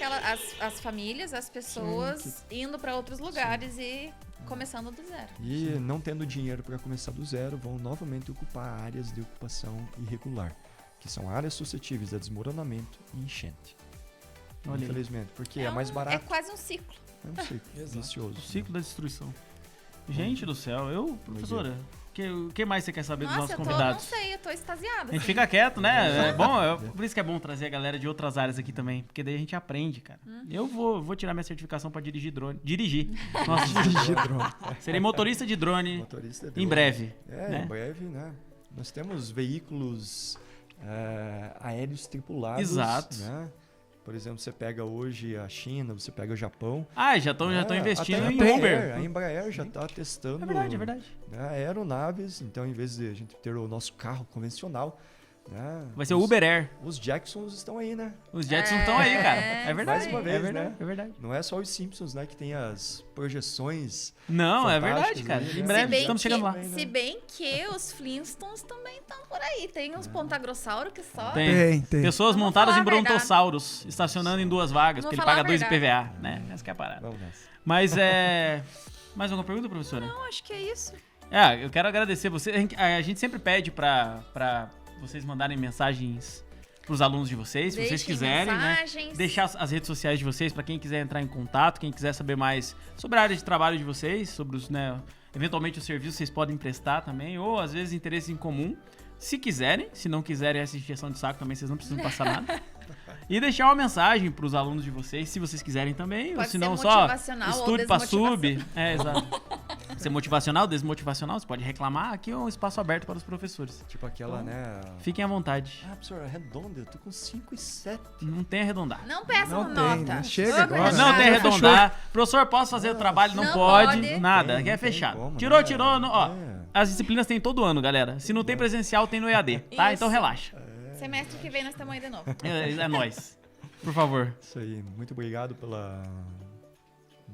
as famílias, as pessoas indo para outros lugares e começando do zero. E não tendo dinheiro para começar do zero, vão novamente ocupar áreas de ocupação irregular, que são áreas suscetíveis a desmoronamento e enchente. Infelizmente, porque é mais barato. É quase um ciclo. É um ciclo vicioso. O ciclo da destruição. Gente do céu, professora... O que mais você quer saber dos nossos convidados? Não sei, eu tô extasiada. A gente fica quieto, né? É bom, por isso que é bom trazer a galera de outras áreas aqui também, porque daí a gente aprende, cara. Eu vou tirar minha certificação pra dirigir drone. Nossa, dirigir drone. Serei motorista de drone em breve. Em breve, né? Nós temos veículos aéreos tripulados. Exato. Né? Por exemplo, você pega hoje a China, você pega o Japão. Já estão investindo em Uber. A Embraer já está testando. É verdade. Aeronaves. Então, em vez de a gente ter o nosso carro convencional, vai ser o Uber Air. Os Jacksons estão aí, né? Os Jetsons estão aí, cara. É verdade. Mais uma vez, né? É verdade. Não é só os Simpsons, né? Que tem as projeções. Não, é verdade, cara. Aí, Em breve estamos chegando lá. Se bem que os Flintstones também estão por aí. Tem uns pontagrossauros que só... Tem. Pessoas montadas em falar a brontossauros, estacionando em 2 vagas, porque ele paga 2 IPVA, né? Essa que é a parada. Vamos nessa. Mas mais alguma pergunta, professora? Não, acho que é isso. Eu quero agradecer você. A gente sempre pede pra vocês mandarem mensagens pros alunos de vocês, se vocês quiserem, mensagens, né? Deixar as redes sociais de vocês para quem quiser entrar em contato, quem quiser saber mais sobre a área de trabalho de vocês, sobre os, né, eventualmente os serviços que vocês podem prestar também, ou às vezes interesses em comum, se quiserem. Se não quiserem essa injeção de saco também, vocês não precisam passar nada. E deixar uma mensagem pros alunos de vocês, se vocês quiserem também, pode ou se não só estude pra sub. Exato. Ser motivacional, desmotivacional, você pode reclamar. Aqui é um espaço aberto para os professores. Tipo aquela, né? Fiquem à vontade. Professor, é redonda, eu tô com 5 e 7. Não tem arredondar. Não peçam Não nota. tem, né? Chega agora. Não tem arredondar. Professor, posso fazer o trabalho? Não pode. Nada, aqui é fechado. Como, tirou. né? As disciplinas tem todo ano, galera. Se não tem presencial, tem no EAD, tá? Isso. Então relaxa. Semestre que vem nós estamos aí de novo. É nóis. Por favor. Isso aí, muito obrigado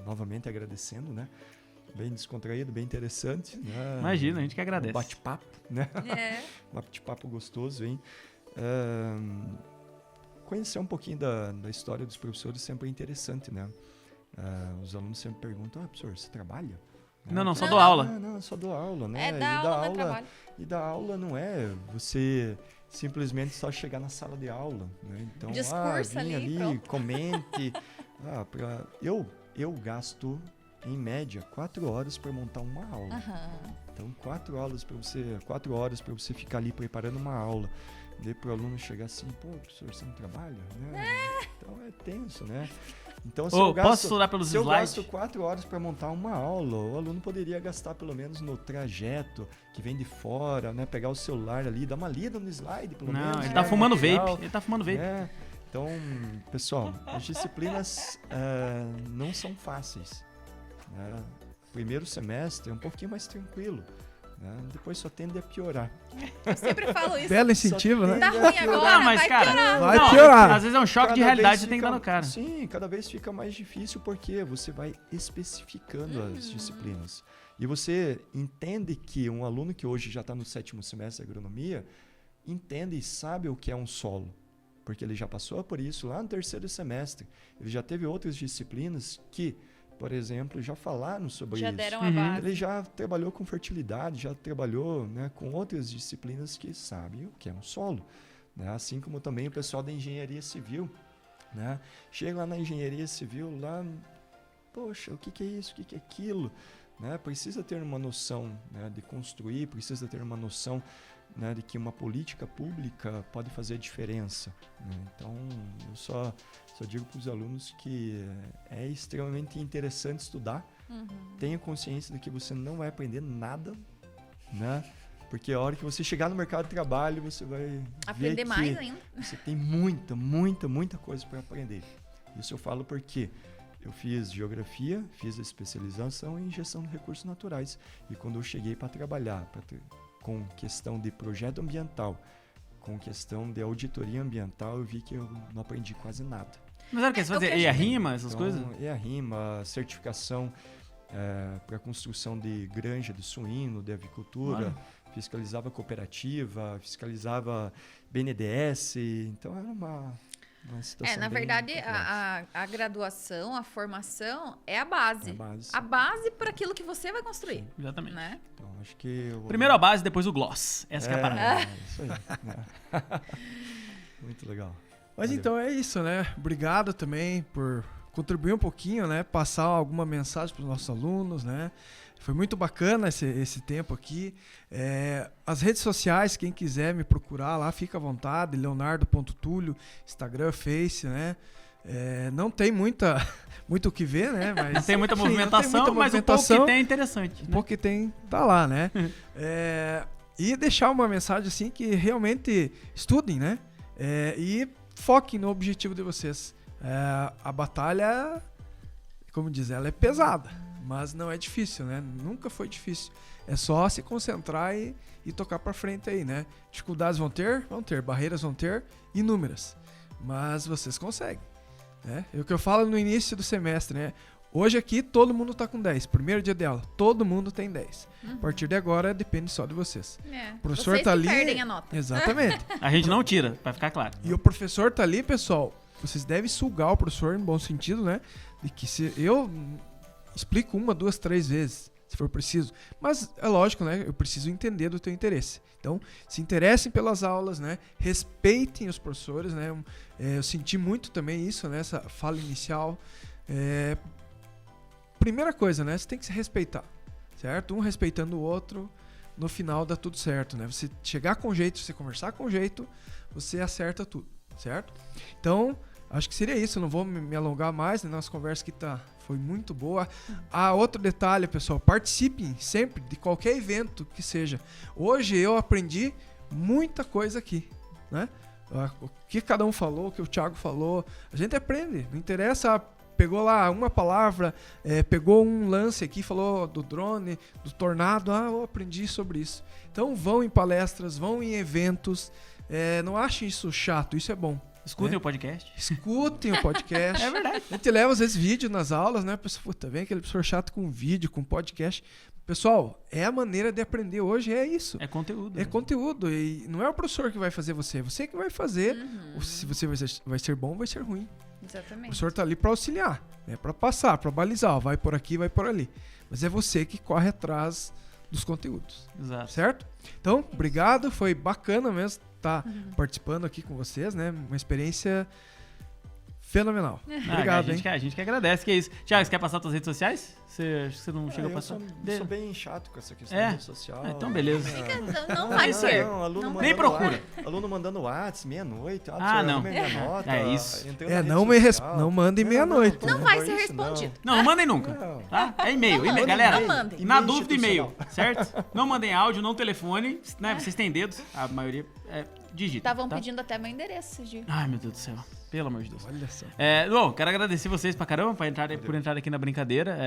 novamente agradecendo, né? Bem descontraído, bem interessante. Né? Imagina, a gente que agradece. Bate-papo, né? Bate-papo gostoso, hein? Conhecer um pouquinho da história dos professores sempre é interessante, né? Os alunos sempre perguntam, professor, você trabalha? Não, só dou aula. Não, só dou aula, né? E da aula não é você simplesmente só chegar na sala de aula, né? Então, discurso ali, comente. Eu gasto em média 4 horas para montar uma aula. Uhum. Então 4 horas para você ficar ali preparando uma aula. Daí pro aluno chegar assim, professor, você não trabalha? Né? Então é tenso, né? Então posso estudar pelos slides? Eu gasto 4 horas para montar uma aula, o aluno poderia gastar pelo menos no trajeto que vem de fora, né? Pegar o celular ali, dar uma lida no slide, pelo menos. Não, ele tá fumando vape. Ele tá fumando vape. É. Então, pessoal, as disciplinas não são fáceis. Primeiro semestre é um pouquinho mais tranquilo. Depois só tende a piorar. Eu sempre falo isso. Belo incentivo, né? Tá ruim agora, mas, vai cara, piorar. Vai piorar. Às vezes é um choque de realidade que você tem que dar no cara. Sim, cada vez fica mais difícil porque você vai especificando as disciplinas. E você entende que um aluno que hoje já está no 7º semestre de agronomia entende e sabe o que é um solo. Porque ele já passou por isso lá no 3º semestre. Ele já teve outras disciplinas que, por exemplo, já falaram sobre já isso. Deram a base. Ele já trabalhou com fertilidade, já trabalhou, né, com outras disciplinas que sabem o que é um solo. Né? Assim como também o pessoal da engenharia civil. Né? Chega lá na engenharia civil, lá, poxa, o que é isso, o que é aquilo? Né? Precisa ter uma noção, né, de construir, precisa ter uma noção, né, de que uma política pública pode fazer a diferença. Né? Então, eu só digo para os alunos que é extremamente interessante estudar. Tenha consciência de que você não vai aprender nada, né? Porque a hora que você chegar no mercado de trabalho, você vai aprender ver mais que ainda. você tem muita coisa para aprender. Isso eu falo porque eu fiz geografia, fiz a especialização em gestão de recursos naturais. E quando eu cheguei para trabalhar com questão de projeto ambiental, com questão de auditoria ambiental, eu vi que eu não aprendi quase nada. Mas era o que você fazia? EARIMA, essas coisas? EARIMA, certificação para construção de granja de suíno, de avicultura, fiscalizava cooperativa, fiscalizava BNDES, então era uma situação na verdade, a graduação, a formação é a base. base. A base para aquilo que você vai construir. Sim, exatamente. Né? Então, acho que primeiro a base, depois o gloss. Essa que é a parada. Isso aí. Muito legal. Mas então é isso, né? Obrigado também por contribuir um pouquinho, né? Passar alguma mensagem para os nossos alunos, né? Foi muito bacana esse tempo aqui. As redes sociais, quem quiser me procurar lá, fica à vontade. Leonardo.tulio, Instagram, Face, né? Não tem muito o que ver, né? Mas, não tem muita movimentação, mas o pouco que tem é interessante. O pouco que tem tá lá, né? E deixar uma mensagem assim que realmente estudem, né? E foquem no objetivo de vocês. A batalha, como diz, ela é pesada, mas não é difícil, né? Nunca foi difícil. É só se concentrar e tocar pra frente aí, né? Dificuldades vão ter, barreiras vão ter, inúmeras. Mas vocês conseguem, né? É o que eu falo no início do semestre, né? Hoje aqui todo mundo tá com 10, primeiro dia de aula, todo mundo tem 10. A partir de agora depende só de vocês. O professor vocês tá ali, perdem a nota. Exatamente. A gente não tira, pra ficar claro. E o professor tá ali, pessoal, vocês devem sugar o professor em bom sentido, né? De que se eu explico 1, 2, 3 vezes, se for preciso. Mas é lógico, né? Eu preciso entender do teu interesse. Então, se interessem pelas aulas, né? Respeitem os professores, né? Eu senti muito também isso, né? Essa fala inicial. Primeira coisa, né? Você tem que se respeitar, certo? Um respeitando o outro, no final dá tudo certo, né? Você chegar com jeito, você conversar com jeito, você acerta tudo, certo? Então, acho que seria isso. Eu não vou me alongar mais, né? Nossa conversa aqui foi muito boa. Outro detalhe, pessoal, participem sempre de qualquer evento que seja. Hoje eu aprendi muita coisa aqui, né? O que cada um falou, o que o Thiago falou, a gente aprende, não interessa. Pegou lá uma palavra, pegou um lance aqui, falou do drone, do tornado, eu aprendi sobre isso. Então vão em palestras, vão em eventos, não achem isso chato, isso é bom. Escutem o podcast. Escutem o podcast. É verdade. A gente leva às vezes vídeo nas aulas, né? Pessoal, puta, vem aquele professor chato com vídeo, com podcast. Pessoal, é a maneira de aprender hoje, é isso. É conteúdo. É conteúdo. E não é o professor que vai fazer você, é você que vai fazer. Se você vai ser bom, vai ser ruim. Exatamente. O professor tá ali para auxiliar, né? Para passar, para balizar, vai por aqui, vai por ali. Mas é você que corre atrás dos conteúdos. Exato. Certo? Então, obrigado, foi bacana mesmo estar participando aqui com vocês, né? Uma experiência fenomenal. Obrigado, hein? A gente que agradece, que é isso. Thiago, você quer passar suas redes sociais? Você não chegou a passar? Eu sou bem chato com essa questão de rede social. Então, beleza. Não vai ser. Nem procura. Aluno mandando WhatsApp, meia-noite. Não. Nota, É isso. Não mandem meia-noite. Não vai ser respondido. Não mandem nunca. Tá? É e-mail. Galera, não mandem. na dúvida, e-mail, certo? Não mandem áudio, não telefone, né? Vocês têm dedos, a maioria digita. Estavam pedindo até meu endereço esses dias. Ai, meu Deus do céu. Pelo amor de Deus. Olha só. Bom, quero agradecer vocês pra caramba por entrar aqui na brincadeira.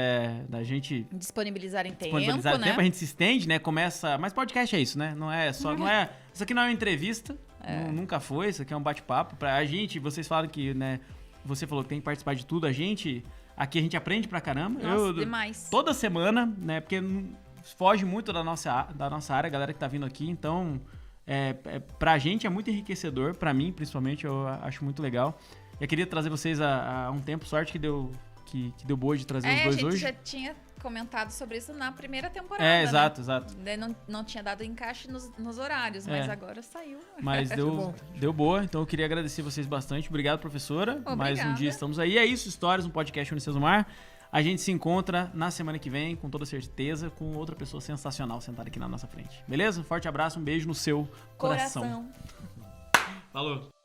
Da gente Disponibilizarem tempo, né? A gente se estende, né? Começa... Mas podcast é isso, né? Não é só... Não é... Isso aqui não é uma entrevista. Nunca foi. Isso aqui é um bate-papo. Pra gente, vocês falaram que, né? Você falou que tem que participar de tudo. Aqui a gente aprende pra caramba. Nossa, demais. Toda semana, né? Porque foge muito da nossa área, a galera que tá vindo aqui. Então... pra gente é muito enriquecedor, pra mim principalmente, eu acho muito legal. Eu queria trazer vocês há um tempo, sorte que deu boa de trazer os dois hoje. A gente já tinha comentado sobre isso na primeira temporada. Exato. Não tinha dado encaixe nos horários, mas agora saiu. Mas deu boa, então eu queria agradecer vocês bastante. Obrigado, professora. Obrigada. Mais um dia estamos aí. É isso, Histórias, um podcast Unicesumar do Mar. A gente se encontra na semana que vem, com toda certeza, com outra pessoa sensacional sentada aqui na nossa frente. Beleza? Forte abraço, um beijo no seu coração. Coração. Falou!